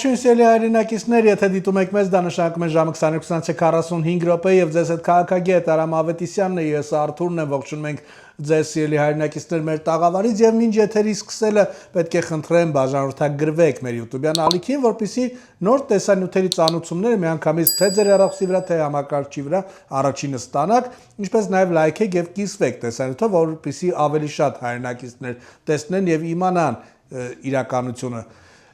Ողջույն սիրելի հայրենակիցներ, եթե դիտում եք մեզ, դա նշանակում է ժամը 22:45 րոպե եւ ձեզ հետ քաղաքագետ Արամ Ավետիսյանն է, ես Արթուրն եմ, ողջունում ենք ձեզ սիրելի հայրենակիցներ մեր տաղավարից եւ մինչ եթերի սկսելը պետք է խնդրեմ բաժանորդագրվեք մեր YouTube-յան ալիքին, որպեսզի նոր տեսանյութերի ծանուցումները միանգամից թե ձեր հեռախոսի վրա, թե համակարգչի վրա առաջինը ստանաք, ինչպես նաեւ լայքեք եւ կիսվեք տեսանյութով, որպեսզի ավելի շատ հայրենակիցներ տեսնեն եւ իմանան իրականությունը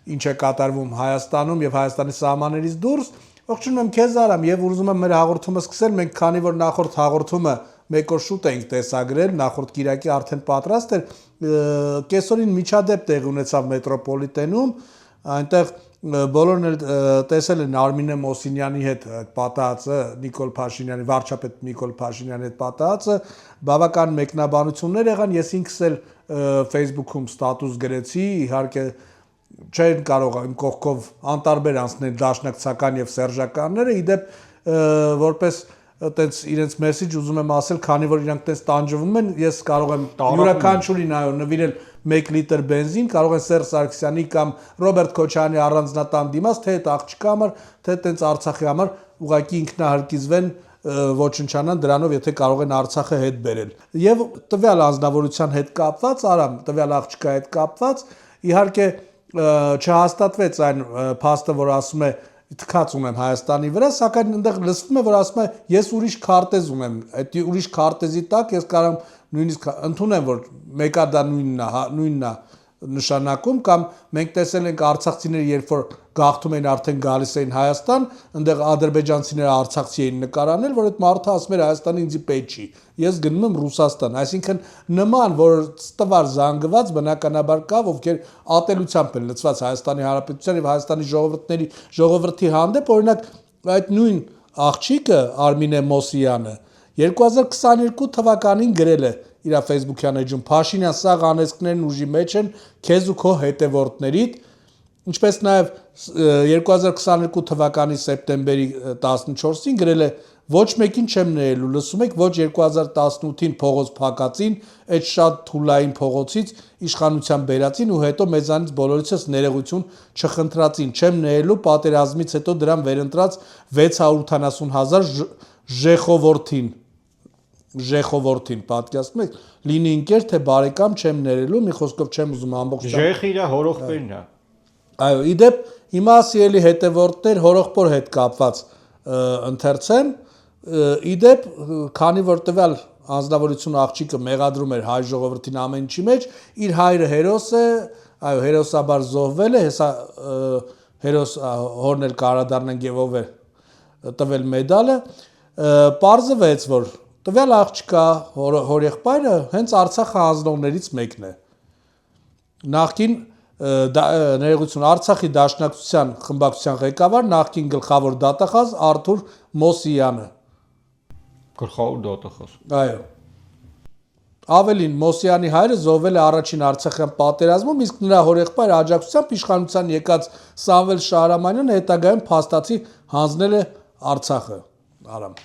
ինչ է կատարվում Հայաստանում եւ Հայաստանի սահմաններից դուրս։ Ողջունում եմ քեզ Արամ եւ ուզում եմ մեր հաղորդումը սկսել։ Մենք քանի որ նախորդ հաղորդումը մեկ օր շուտ էինք տեսագրել, նախորդ կիրակի արդեն պատրաստ էր, կեսօրին միջադեպ տեղի ունեցավ մետրոպոլիտենում, այնտեղ բոլորն էլ տեսել են Արմինե Մոսինյանի հետ պատահածը, Նիկոլ Փաշինյանի, վարչապետ Նիկոլ Փաշինյանի հետ պատահածը, բավական մեկնաբանություններ եղան, ես ինքս էլ Facebook-ում ստատուս գրեցի, իհարկե չեն կարող իմ կողքով անտարբեր անցնել դաշնակցական եւ սերժականները, իդեպ որպես այտենց իրենց մեսեջ ուզում եմ ասել, քանի որ իրանք այտենց տանջվում են, ես կարող եմ յուրաքանչյուրին այո նվիրել 1 լիտր բենզին, կարող են Սերժ Սարգսյանի կամ Ռոբերտ Քոչարյանի առանձնատան դիմաց, թե այդ աղջկա համար, թե այտենց Արցախի համար ուղղակի ինքնահարկիզվեն ոչնչանան դրանով, եթե կարող են Արցախը հետ բերել։ Եվ տվյալ անձնավորության հետ կապված, Արամ, տվյալ աղջկա հետ կապված, իհարկե չհաստատվեց այն փաստը, որ ասում է թքած ունեմ Հայաստանի վրա, սակայն այնտեղ լսվում է, որ ասում է ես ուրիշ քարտեզ ունեմ, այդ ուրիշ քարտեզի տակ ես կարող եմ նույնիսկ ընդունեմ, որ մեկա դա նույնն է նշանակում, կամ մենք տեսել ենք արցախցիները, երբ որ գաղթում էին արդեն գալիս էին Հայաստան, այնտեղ ադրբեջանցիները արցախցի էին նկարանել, որ այդ մարդը ասում էր Հայաստանը ինձ պետք չի, ես գնում եմ Ռուսաստան, այսինքն նման, որ ստվար զանգված բնականաբար կա, ովքեր ատելությամբ են լցված Հայաստանի Հանրապետության եւ Հայաստանի ժողովրդի հանդեպ, օրինակ այդ նույն աղջիկը Արմինե Մոսյանը 2022 թվականին գրել է իր Facebook-յան էջում Փաշինյան սաղ անեծքներն ուժի մեջ են քեզ ու քո հետևորդներիդ, ինչպես նաև 2022 թվականի սեպտեմբերի 14-ին գրել է ոչ մեկին չեմ ներելու, լսում եք, ոչ 2018-ին փողոց փակածին, այդ շատ թուլային փողոցից իշխանության բերածին ու հետո մեզանից բոլորիցս ներողություն չխնդրածին, չեմ ներելու պատերազմից հետո դրան վերընտրած 680,000 ժեխովորդին պատկասում եք, լինի ինկեր, թե բարեկամ չեմ ներելու, մի խոսքով չեմ ուզում ամբողջ ժեխը իր հորողբերն է։ Այո, իդեպ հիմա սիրելի հետևորդներ հորողբոր հետ կապված ընթերցեմ, իդեպ քանի որ տվյալ անձնավորություն աղջիկը մեղադրում էր հայ ժողովրդին ամեն ինչի մեջ, իր հայրը հերոս է, այո, հերոսաբար զոհվել է, հեսա հերոս հորն էլ կարադառնանք եւ ով է տվել մեդալը, պարզվեց, որ տվյալ աղջկա հորեղբայրը հենց Արցախը հանձնողներից մեկն է։ Նախկին ներողություն Արցախի դաշնակցության խմբակցության ղեկավար, նախկին գլխավոր դատախազ Արթուր Մոսյանը։ Գլխավոր դատախազ։ Այո։ Ավելին Մոսյանի հայրը զոհվել է առաջին Արցախյան պատերազմում, իսկ նրա հորեղբայրը աջակցությամբ իշխանության եկած Սամվել Շահրամանյանը հետագայում փաստացի հանձնել է Արցախը։ Արամ։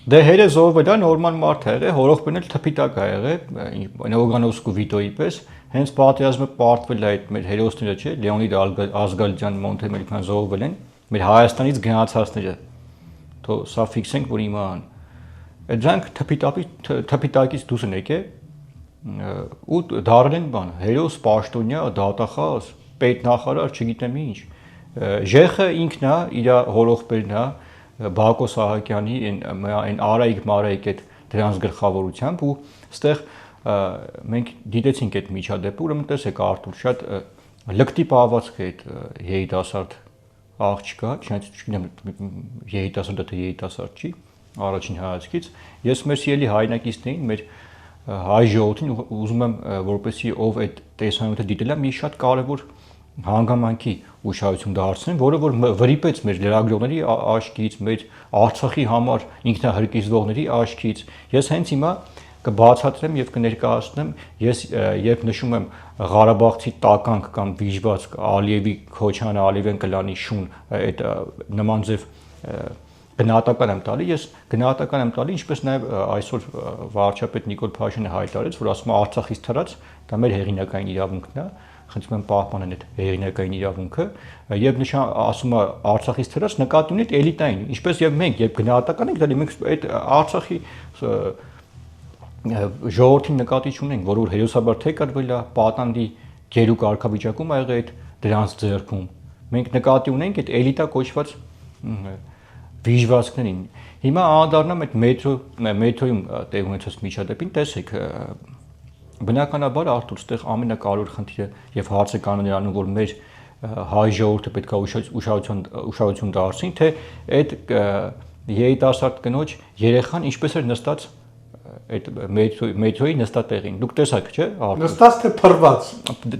Դե հերը զոհվել է նորմալ մարդ է եղել, հորողբերն էլ թփիտակ է եղել, Օգանովսկու վիդեոյի պես, հենց պատերազմը պարտվել է այդ մեր հերոսները, չէ, Լեոնիդ Ազգալյան, Մոնթե Մելիքյան զոհվել են, մեր Հայաստանից գնացածները։ Թո սա ֆիքսենք, որ իմանան։ Դրանք թփիտակից դուրս են եկել ու դարել են բան, հերոս, պաշտոնյա, դատախազ, պետնախարար, չգիտեմ ինչ։ Ժեխը ինքն է, իր հորողբերն է, Բակո Սահակյանի այն Արայիկ այդ դրանց գլխավորությամբ ու այստեղ մենք դիտեցինք այդ միջադեպը, ուրեմն տեսեք Արտուր, շատ լկտի պահվածք է այդ երիտասարդ աղջկա, չգիտեմ երիտասարդը թե երիտասարդ չի, առաջին հայացքից, ես մեր սիրելի հայրենակիցներին, մեր հայ ժողովրդին ուզում եմ, որպեսզի ով այդ տեսանյութը դիտել է, մի շատ կարևոր հանգամանքի ուշադրություն դարձնեն, որը որ վրիպեց մեր լրագրողների աչքից, մեր Արցախի համար ինքնահրկիզվողների աչքից։ Ես հենց հիմա կբացատրեմ եւ կներկայացնեմ, ես երբ նշում եմ Ղարաբաղցի տականք կամ վիժված Ալիևի Քոչարյանը, Ալիևյան կլանի շուն, այդ նման ձև գնահատական եմ տալի, ես գնահատական եմ տալի, ինչպես նաեւ այսօր վարչապետ Նիկոլ Փաշինյանը հայտարարեց, որ ասում է Արցախից թռած, դա մեր հեղինակային իրավունքն է, խնդրում եմ պահպանեն այդ հերինակային իրավունքը եւ նշան ասում է Արցախից թրած նկատի ունի էլիտային, ինչպես եւ մենք, երբ գնահատական ենք դալի, մենք այդ Արցախի ժողովրդին նկատի չունենք, որ հերոսաբար թե կրվել է պատանդի գերու կարգավիճակում ա եղել այդ դրանց ձեռքում։ Մենք նկատի ունենք այդ էլիտա կոչված վիժվածքներին։ Հիմա անդառնամ այդ մետրոյում տեղ ունեցած միջադեպին, տեսեք, բնականաբար Արտուր, ստեղ ամենակարևոր խնդիրը եւ հարցը կան նրանում, որ մեր հայ ժողովուրդը պետք է ուշադրություն դարձնի, թե այդ երիտասարդ կնոջ երեխան ինչպես էր նստած այդ մետրոյի նստատեղին։ Դուք տեսաք, չէ՞, Արտուր։ Նստած թե փռված։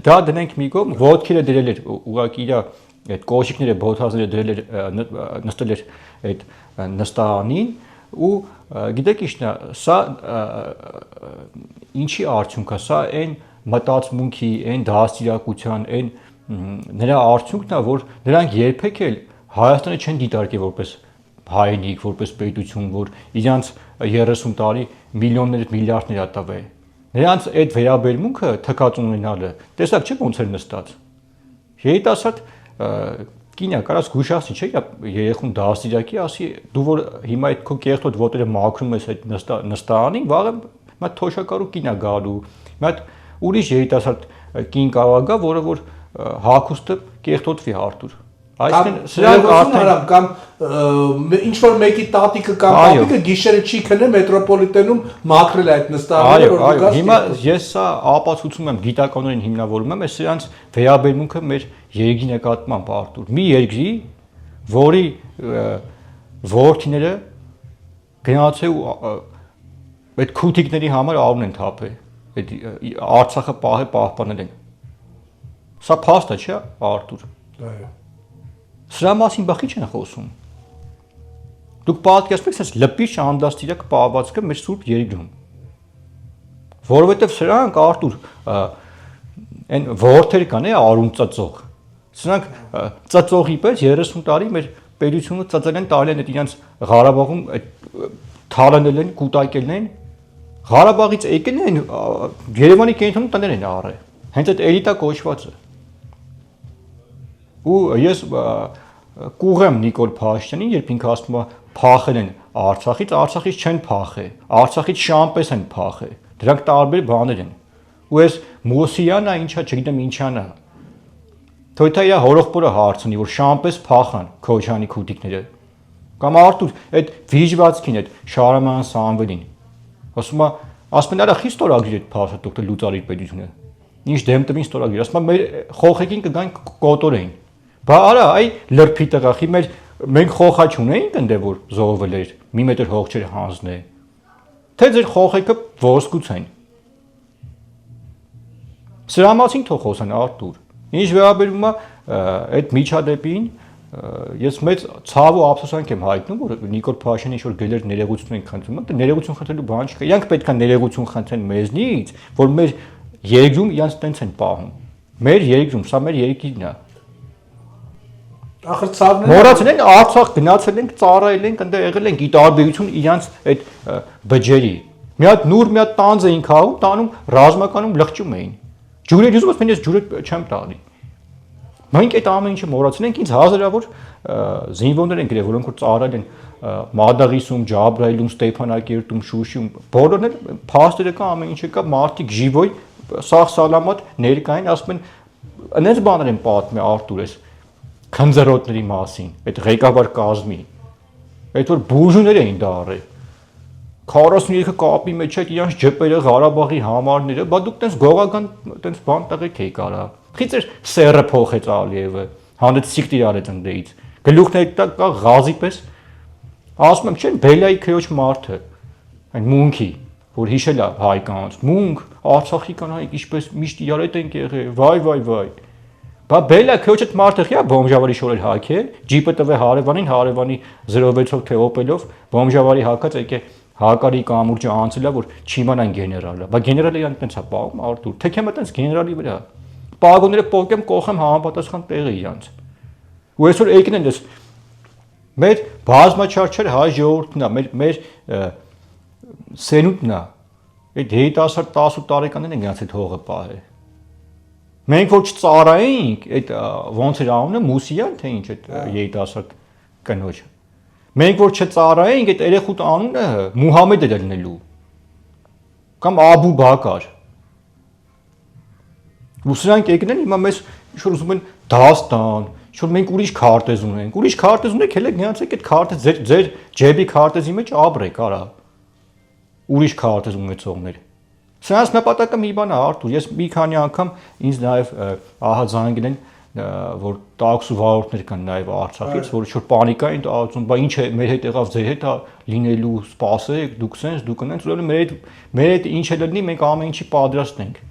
Դա դնենք մի կողմ, ոտքերը դրել էր ուղղակի իր այդ կոշիկները բոթազները դրել էր նստել էր այդ նստարանին ու գիտեք ինչն է, սա ինչի արդյունք է, սա այն մտածմունքի, այն դաստիարակության, այն նրա արդյունքն է, որ նրանք երբեք էլ Հայաստանը չեն դիտարկել որպես հայրենիք, որպես պետություն, որ իրանց 30 տարի միլիոններ, միլիարդներ ա տվել։ Նրանց այդ վերաբերմունքը թքած ունենալը, տեսակ չէ ոնց էր նստած։ Երիտասարդ կինա կարաս գուշացնի, չէ՞, երեխուն դաստիարակի, ասի դու որ հիմա այդ քո կեղտոտ ոտերը մաքրում ես այդ նստարանին, վաղը մի հատ թոշակառու կինա գալու, մի հատ ուրիշ երիտասարդ կին կարող գա, որը որ հագուստը կեղտոտվի Արտուր։ Այսինքն սրանք արդեն կամ ինչ որ մեկի տատիկը կամ պապիկը գիշերը չի քնել մետրոպոլիտենում մաքրել այդ նստարանները, որ դու գաս։ Հիմա ես սա ապացուցում եմ գիտականորեն հիմնավորում եմ, այս սրանց վերաբերմունքը մեր երկրի նկատմամբ Արտուր։ Մի երկրի, որի որդիները գնացել ու այդ քութիկների համար արուն են թափել, այդ Արցախը պահպանել են։ Սա փաստ է, չէ՞, Արտուր։ Այո։ Սրա մասին բախի չեն խոսում։ Դուք պատկերացնում եք, ասես լպիչ անդաստիրակ պահվածքը մեր սուրբ երկրում։ Որովհետև սրանք Արտուր այն որդեր կան, արուն ծծող։ Սրանք ծծողի պես 30 տարի մեր պետությունը ծծել են, տալել են իրենց Ղարաբաղում թալանել են, կուտակել են։ Ղարաբաղից եկել են Երևանի կենտրոնում տներ են առել։ Հենց այդ էլիտա կոչվածը։ Ու ես կուղեմ Նիկոլ Փաշինյանին, երբ ինքը ասում է փախել են Արցախից չեն փախել, Արցախից շամպես են փախել, դրանք տարբեր բաներ են։ Ու ես Մոսիանա ինչա, չգիտեմ ինչանա։ Թոյթա իր հորողբորը հարցնի, որ շամպես փախան Քոչանի քուտիկները։ Կամ Արտուր, այդ վիժվածքին, այդ Շարաման Սամվելին։ Ասում է արա խիստ ստորագրիր այդ փաստը դոկտոր Լուծարիր պետությունը։ Ինչ դեմ տվին ստորագրիր, ասում է մեր խոխեկին կգան կոտորեին։ Բա արա, այ լրփի տղախի մենք խոխա չունեինք ընդ որ զոհվել էր, մի մետր հող չէր հանձնել։ Թե ձեր խոխեկը ոսկուց են։ Սրա մասին թող խոսան Արտուր։ Ինչ վերաբերում է այդ միջադեպին, ես մեծ ցավ ու ափսոսանք եմ հայտնում, որ Նիկոլ Փաշինյանը ինչ որ գելեր ներեգություն են խնդրում, դա ներեգություն խնդրելու բան չկա։ Իրանք պետք է ներեգություն խնդրեն մեզնից, որ մեր երկրում իրանք տենց են պահում։ Մեր երկրում, սա մեր երկիրն է։ Ախր ցավն է։ Մոռացել են Արցախ գնացել ենք, ծառայել ենք, ընդ եղել ենք ի տարբերություն իրանց այդ բջերի։ Մի հատ նուր, մի հատ տանձ էին խաղում, տանում ռազմականում լղճում էին։ Ջուրեր ուզում ես մենես ջուրը չեմ տալի։ Մենք այդ ամեն ինչը մոռացել ենք, ինձ հազարավոր զինվորներ են գրել, որոնք որ ծառայել են Մադաղիսում, Ջաբրայիլում, Ստեփանակերտում, Շուշիում, բոլորն էլ փաստերը կա, ամեն ինչը կա, մարդիկ ժիվոյ սաղ սալամատ ներկային, ասում են, այնպես բաներ են պատմել Արտուր էս քնձռոտների մասին, այդ ղեկավար կազմի, այդ որ բուժուներ էին դա առել, 43 կապի մեջ այդ իրանց ջպերը, Ղարաբաղի համարները, բա դուք տենց գողական տենց բան տղեկ էի կարա, խից էր սերը փոխեց Ալիևը, հանդեց սիկտիր արեց ընդեից, գլուխների տակ կա Ղազի պես, ասում եմ չէ, Բելայի քրոջ մարդը, այն մունքի, որ հիշել է հայկանց, մունք, Արցախի կանայք ինչպես միշտ իրար են եղել, վայ, Բա Բելա քոչդ մարդը խիա բոմժավարի շորեր հակել, ջիպը տվե հարևանին, հարևանի 06-ով թե օպելով, բոմժավարի հակած եկե հակարի կամուրջը անցելա, որ չիմանան գեներալը։ Բա գեներալը իրան տենց է պահում Արտուր, թեքեմ է տենց գեներալի վրա։ Պագոները պոկեմ կողեմ համապատասխան տեղը իրանց։ Ու այսօր եկին են դες մեր բազմաչարչար հայ ժողովուրդն է, մեր սենունդն է։ Այդ երիտասարդ 18 տարեկանն են գնաց այդ հողը պահել։ Մենք որ չծառայեինք, այդ ոնց էր անունը Մուսիան, թե ինչ այդ երիտասարդ կնոջը։ Մենք որ չծառայեինք, այդ երեխուտ անունը Մուհամեդ էր լինելու։ Կամ Աբու Բակար։ Ու սրանք եկնեն հիմա մեզ ինչ-որ ուզում են դաստան, ինչ-որ մենք ուրիշ քարտեզ ունենք։ Ուրիշ քարտեզ ունեք, հենց գնացեք այդ քարտեզ ձեր ջեբի քարտեզի մեջ ապրեք, արա։ Ուրիշ քարտեզ ունեցողներ։ Սրանց նպատակը մի բան է, Արտուր, ես մի քանի անգամ ինձ նաև ահա զանգել են, որ տաքսու վարորդներ կան նաև Արցախից, որ ինչ-որ պանիկա են տածում, բա ինչ է, մեր հետ եղավ, ձեր հետ է լինելու, սպասեք, դուք սենց, դուք ունենց, ուրեմն մեր հետ ինչ է լինի, մենք ամեն ինչի պատրաստ ենք։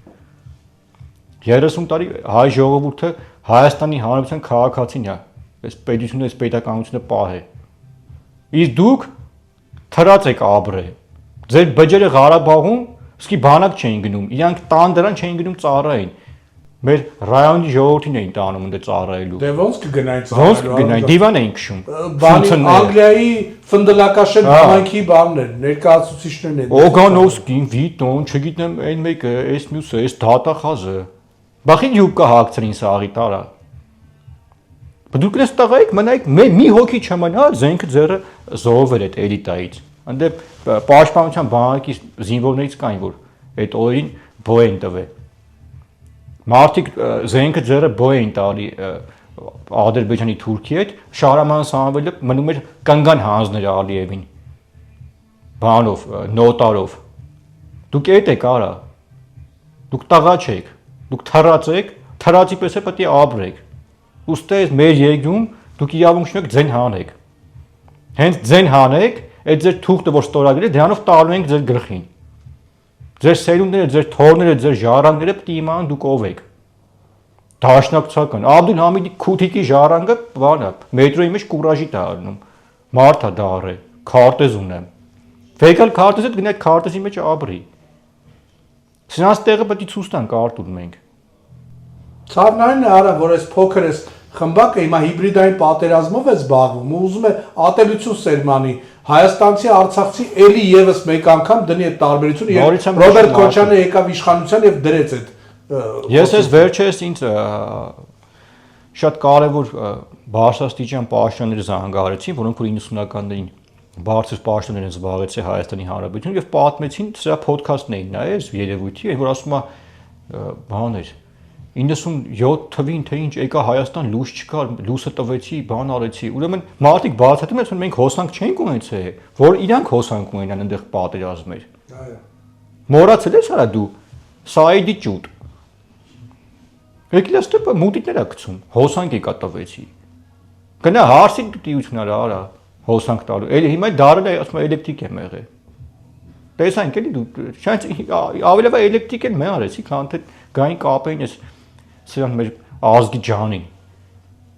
30 տարի հայ ժողովուրդը Հայաստանի Հանրապետության քաղաքացին է, այս պետությունը, այս պետականությունը պահ է։ Իսկ դուք թրած եք ապրել։ Ձեր բջերը Ղարաբաղում իսկի բանակ չէին գնում, իրանք տան դրան չէին գնում ծառային։ Մեր ռայոնի ժողովրդին էին տանում ընդ ծառայելու։ Դե ոնց կգնային ծառայելու։ Ոնց կգնային, դիվան էին քշում։ Բանի Անգլիայի ֆնդլակաշեն համայնքի բաններ, ներկայացուցիչներն են։ Օգանովսկին, Վիտոն, չգիտեմ, այն մեկը, այս մյուսը, այս դատախազը։ Բախի յուբկա հագցրին սաղի տարա։ Բայց դուք այս տղայեք մնայեք մի հոգի չմնա, զենքը ձերը զոհվել այդ էլիտայից։ Անդե պաշտպանության բանակի զինվորներից կային, որ այդ օրերին բոյ են տվել։ Մարդիկ զենքը ձերը բոյ են տալի Ադրբեջանի Թուրքի հետ, Շահրաման Սամվելը մնում էր կնգան հանձներ Ալիևին։ Բանով, նոտարով։ Դուք այդ եք արա։ Դուք տղա չեք, դուք թռած եք, թռածի պես է պետք է ապրեք։ Ուստի մեր երկրում դուք իրավունք չունեք ձեն հանեք։ Հենց ձեն հանեք, այդ ձեր թուղթը որ ստորագրել է, դրանով տալու ենք ձեր գլխին։ Ձեր սերունդները, ձեր թորները, ձեր ժառանգները պետք է իմանան դուք ով եք։ Դաշնակցական Աբդուլ Համիդի Քութիկի ժառանգը բանա, մետրոյի մեջ կուրաժի դա առնում։ Մարդ է դա առել, քարտեզ ունեմ։ Վեկալ քարտեզը գնա այդ քարտեզի մեջ ապրի։ Սրանց տեղը պետք է ցույց տանք Արտուր մենք։ Ցավնային է արա, որ այս փոքր էս խմբակը հիմա հիբրիդային պատերազմով է զբաղվում ու ուզում է ատելություն սերմանի հայաստանցի արցախցի էլի եւս մեկ անգամ դնի այդ տարբերությունը եւ Ռոբերտ Քոչյանը եկավ իշխանության եւ դրեց այդ Ես ես վերջերս ինձ շատ կարևոր բարձրաստիճան պաշտոններ զանգահարեցին, որոնք որ 90-ականներին բարձր պաշտոններ են զբաղեցրել Հայաստանի Հանրապետությունում եւ պատմեցին սրա ոդքասթն էին նայել երևույթի, այն որ ասում է բաներ 97 թվին թե ինչ եկա Հայաստան լույս չկար, լույսը տվեցի, բան արեցի։ Ուրեմն մարդիկ բացատրում են, որ մենք հոսանք չենք ունեցել, որ իրանք հոսանք ունենան այնտեղ պատերազմեր։ Այո։ Մոռացել ես արա դու Սաիդի ճուտ։ Եկել ստեպը մուտիկներ ա գցում, հոսանք եկա տվեցի։ Գնա հարսի դիտությունն արա, հոսանք տալու։ Էլի հիմա դարել է, ասում է էլեկտրիկ եմ եղել։ Տեսանք էլի դու, շանց ավելի էլեկտրիկ են մե արեցի, քան թե գային կապեին էս սրանք մեր ազգի ջանին։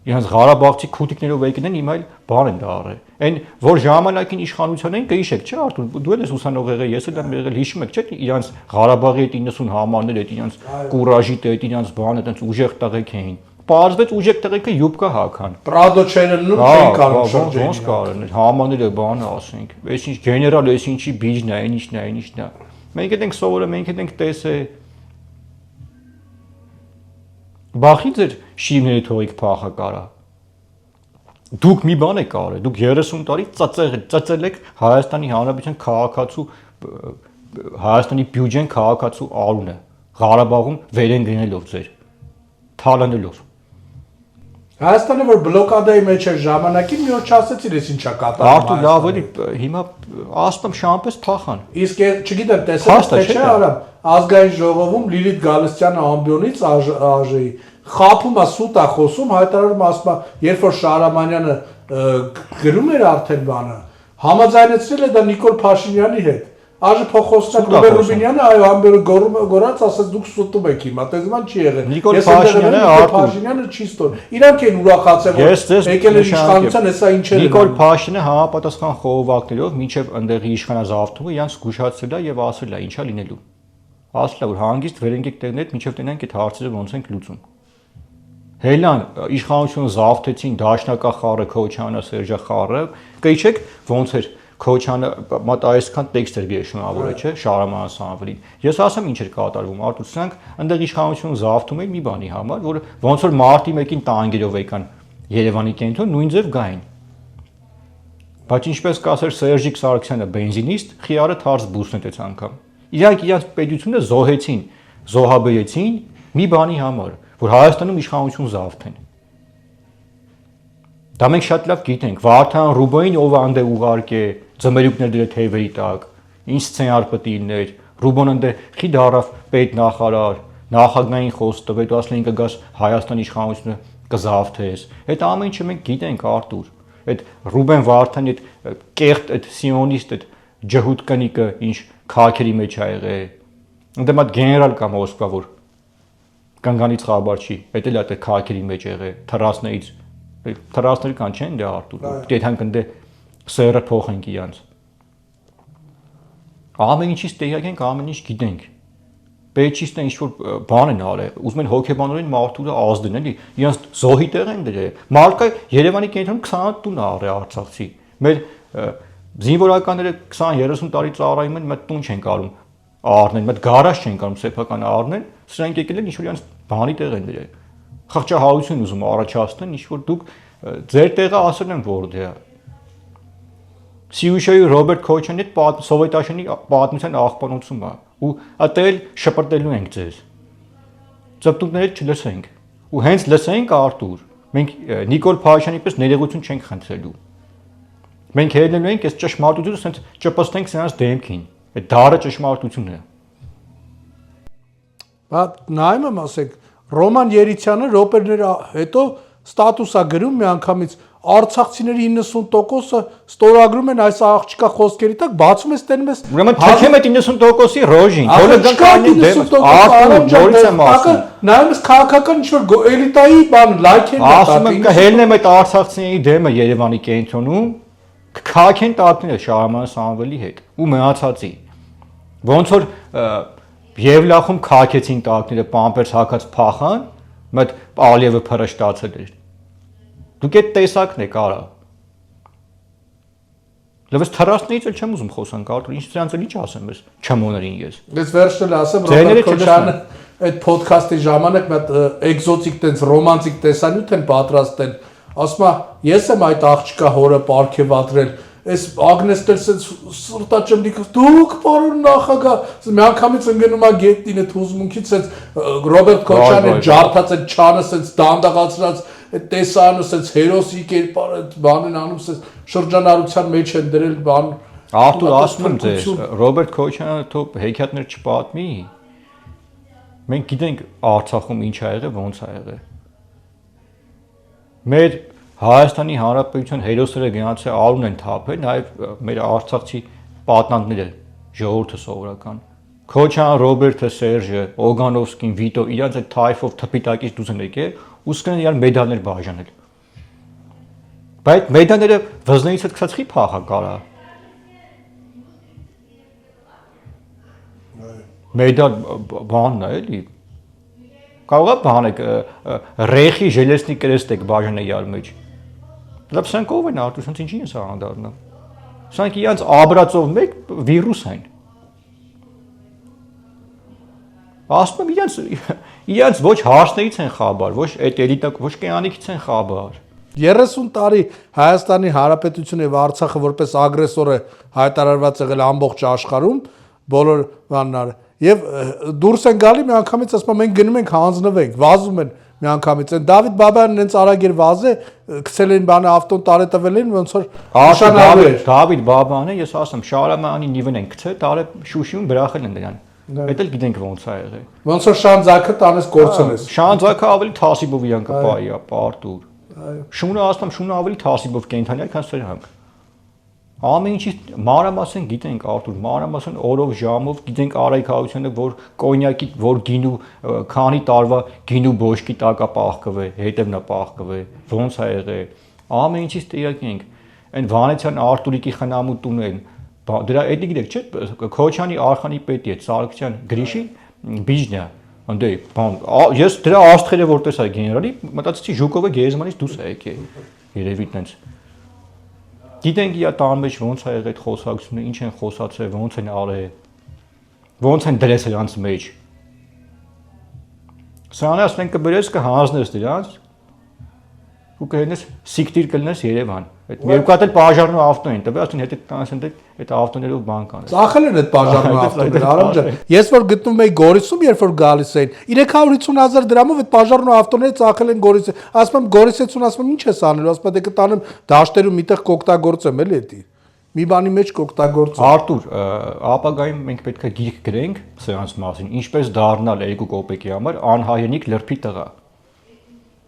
Իրանց Ղարաբաղցի քութիկներով եկնեն հիմա էլ բան են դա առել։ Այն որ ժամանակին իշխանության էին կհիշեք, չէ՞ Արտուր, դու էլ ես ուսանող եղել, ես էլ եմ եղել, հիշում եք, չէ՞ իրանց Ղարաբաղի այդ 90 համարներ, այդ իրանց կուրաժի այդ իրանց բանը, այդպես ուժեղ տղեկ էին։ Պարզվեց ուժեղ տղեկը յուբկա հագան։ Պրադո չերնու չէին կարող շրջել։ Ոնց կարողն է, համարները բանը ասենք։ Այսինչ գեներալ, այսինչի բիժն է, այնիշն է, այնիշն է։ Մենք ենք սովորել, մենք ենք տեսել Բախի ձեր շիվները թողիկ փախա կարա։ Դուք մի բան եք արել, դուք 30 տարի ծծել եք Հայաստանի Հանրապետության քաղաքացու Հայաստանի բյուջեն քաղաքացու արունը Ղարաբաղում վերեն գնելով ձեր թալանելով։ Հայաստանը որ բլոկադայի մեջ էր ժամանակին մի օր չասեցիր ես ինչա կատարում։ Արտու լավ էլի հիմա ասում շամպես փախան։ Իսկ չգիտեմ տեսած թե չէ արամ ազգային ժողովում Լիլիթ Գալստյանը ամբիոնից ԱԺ-ի խափում է սուտ է խոսում հայտարարում ասում է երբ որ Շահրամանյանը գրում էր արդեն բանը համաձայնեցրել է դա Նիկոլ Փաշինյանի հետ ԱԺ փոխոստնակ Ռուբեն Ռուբինյանը այո ամբիոնը գորած ասաց դուք սուտում եք հիմա տեսման չի եղել Նիկոլ Փաշինյանը չի ստոր իրանք են ուրախացել որ եկել են իշխանության հեսա ինչեր են Նիկոլ Փաշինյանը համապատասխան խողովակներով մինչև ընդեղի իշխանազավթումը իրանց զգուշացրել է եւ ասել է ինչա լինելու ասել է որ հանգիստ վերենք տերներ մինչև տենանք այդ հարցերը ոնց ենք լուծում Հելան իշխանությունը զավթեցին Դաշնակախառը Քոչյանը Սերժախառը կհիշեք ոնց էր Քոչյանը մոտ այսքան տեքստ էր գեշնավորը, չէ, Շահրաման Սամվելին։ Ես ասեմ ինչ էր կատարվում, Արտուր, սրանք այնտեղ իշխանությունը զավթում էին մի բանի համար, որ ոնց որ մարտի 1-ին տանգերով եկան Երևանի կենտրոն, նույն ձև գային։ Բայց ինչպես կասեր Սերժիկ Սարգսյանը բենզինիստ, խիարը թարս բուսն է անգամ։ Իրանք իրաց պետությունը զոհեցին, զոհաբերեցին մի բանի համար, որ Հայաստանում իշխանություն զավթեն։ Դա մենք շատ լավ գիտենք, Վարդան Ռուբոին ով անդե ուղարկե, ձմերուկներ դրե թևերի տակ, ինչ սցենար պտիլներ, Ռուբոն անդե խի դարավ պետ նախարար, նախագահային խոսք տվեց, ասլին կգաս Հայաստան իշխանությունը կզավթես։ Այդ ամեն ինչը մենք գիտենք, Արտուր։ Այդ Ռուբեն Վարդանի այդ կեղտ այդ սիոնիստ այդ ջհուդ կնիկը ինչ քաղաքերի մեջ ա եղել։ Այնտեղ մատ գեներալ կա Մոսկվա, որ կանգանից խաբար չի, այդ էլ այդ քաղաքերի մեջ եղել, թրասներից թրասներ կան չեն դե Արտուր։ Դե հանգ ընդ սերը փոխենք իրանց։ Ամեն ինչից տեղյակ ենք, ամեն ինչ գիտենք։ Պետչիստը ինչ որ բան են արել, ուզում են հոգեբանորեն մարդուրը ազդեն, էլի, իրանց զոհի տեղ են դրել։ Մարկա Երևանի կենտրոնում 20 տուն ա արել Արցախցի։ Մեր զինվորականները 20-30 տարի ծառայում են, մեծ տուն չեն կարում առնեն, մեծ գարաժ չեն կարում սեփական առնեն, սրանք եկել են ինչ որ իրանց բանի տեղ են դրել։ Խղճահարություն ուզում առաջացնեն, ինչ որ դուք ձեր տեղը ասել են որ դե Սիուշեի Ռոբերտ Քոչյանի հետ Սովետաշինի պատմության աղբանոցում է ու այդտեղ շպրտելու ենք ձեզ։ Ծպտուկներից չլսենք։ Ու հենց լսենք Արտուր, մենք Նիկոլ Փաշյանի պես ներողություն չենք խնդրելու։ Մենք հելնելու ենք այս ճշմարտությունը, ասենց ճպստենք սրանց դեմքին։ Այդ դարը ճշմարտությունն է։ Բայց նայում եմ ասեք, Ռոման Երիցյանը րոպեներ հետո ստատուս է գրում միանգամից Արցախցիների 90%-ը ստորագրում են այս աղջկա խոսքերի տակ, բացում ես տենում ես։ Ուրեմն թքեմ այդ 90%-ի ռոժին, որը գանքանի դեմ Արտուր եմ ասում։ Նայում ես քաղաքական ինչ-որ էլիտայի բան լայքեր ասում եմ կհելնեմ այդ արցախցիների դեմը Երևանի կենտրոնում, քաղաքեն տակները Շահրաման Սամվելի հետ ու մնացածի։ Ոնց որ Եվլախում քաղաքեցին տակները պամպերս հակած փախան, մեծ Ալիևը փրշտացել էր։ Դուք այդ տեսակն եք արա։ Լավս թրասներից էլ չեմ ուզում խոսանք, Արտուր, ինչ սրանց էլ ինչ ասեմ ես, չմոներին ես։ Ես վերջել ասեմ Ռոբերտ Քոչյանը այդ ոդքասթի ժամանակ մի էկզոտիկ տենց ռոմանտիկ տեսանյութ են պատրաստել։ Ասում է, ես եմ այդ աղջկա հորը պարգևատրել։ Այս Ագնեսն էլ սրտաճմլիկ դուք պարոն նախագահ միանգամից ընկնում է գետին այդ հուզմունքից այդ Ռոբերտ Քոչյանը ջարդած այդ չանը սենց դանդաղացրած այդ տեսանը սենց հերոսի կերպար այդ բանն անում սենց շրջանառության մեջ են դրել բան Արտուր ասում եմ ձեզ Ռոբերտ Քոչյանը թող հեքիաթներ չպատմի մենք գիտենք Արցախում ինչ ա եղել ոնց ա եղել մեր Հայաստանի Հանրապետության հերոսները գնացել արուն են թափել, նաև մեր արցախցի պատնանտները ժողովուրդը սովորական։ Քոչյան, Ռոբերտը, Սերժը, Օգանովսկին, Վիտո, իրանց այդ թայֆով թփիտակից դուրս են եկել ու սկսել իրար մեդալներ բաժանել։ Բայց մեդալները վզնից հետ գցած խի փախա կարա։ Մեդալ բանն է էլի։ Կարող է բանեք ռեխի ժելեսնի կրեստ եք բաժանել իրար մեջ։ Լավ սրանք ով են Արտուր, սրանք ինչի են սարանդառնա։ Սրանք իրանց աբրածով մեկ վիրուս են։ Ասում եմ իրանց ոչ հարցներից են խաբար, ոչ այդ էլիտա, ոչ կյանքից են խաբար։ 30 տարի Հայաստանի Հանրապետությունը եւ Արցախը որպես ագրեսոր է հայտարարված եղել ամբողջ աշխարհում, բոլոր բանները եւ դուրս են գալի միանգամից ասում են մենք գնում ենք հանձնվենք, վազում են միանգամից են Դավիթ Բաբայանն հենց արագ էր վազե գցել են բանը ավտոն տարետվել են ոնց որ նշանավոր Դավիթ Բաբայանը ես ասում Շահրամանի նիվն են գցել տարե Շուշիում բրախել են դրան Դա էլ գիտենք ոնց ա եղել ոնց որ Շանձակը տանես կորցնես Շանձակը ավելի թասիբով իրան կպայի է Արտուր Շունը ասում շունը ավելի թասիբով կենթանի է քան սրանք Ամեն ինչի մանրամասն գիտենք Արտուր, մանրամասն օրով ժամով գիտենք Արայքայությանը, որ կոնյակի, որ գինու քանի տարվա գինու բոշկի տակա պահկվե, հետևնա պահկվե, ոնց ա եղել։ Ամեն ինչից տեղյակ ենք։ Այն Վանեցյան Արտուրիկի խնամուտուն են։ Դրա էդի գիտեք, չէ՞, Քոչյանի Արխանի պետի է, Սարգսյան Գրիշի բիժնյա։ Անդե բան, ես դրա աստղերը որ տեսա գեներալի, մտածեցի Ժուկովը Գեզմանից դուրս է եկել։ Երևի տենց Գիտենք իա տան մեջ ոնց է եղել այդ խոսակցությունը, ինչ են խոսացել, ոնց են արել, ոնց են դրել նրանց մեջ։ Սրանից ասենք կբերես կհանձնես դրանց ու կհենես սիկտիր կլնես Երևան։ Այդ երկու հատ էլ բաժարնու ավտո են տվել, ասեն հետո տանես այդ ավտոներով բան կանես։ Ծախել են այդ բաժարնու ավտոները, Արամ ջան։ Ես որ գտնում եի Գորիսում, երբ որ գալիս էին, 350,000 դրամով այդ բաժարնու ավտոները ծախել են Գորիսը։ Ասում եմ Գորիսեցուն, ասում եմ ինչ ես անելու, ասում եմ դե կտանեմ դաշտերում միտեղ կօգտագործեմ էլի էդի։ Մի բանի մեջ կօգտագործեմ։ Արտուր, ապագայում մենք պետք է գիրք գրենք սրանց մասին, ինչպես դառնալ 2 կոպեկի համար անհայենիկ լրբի տղա։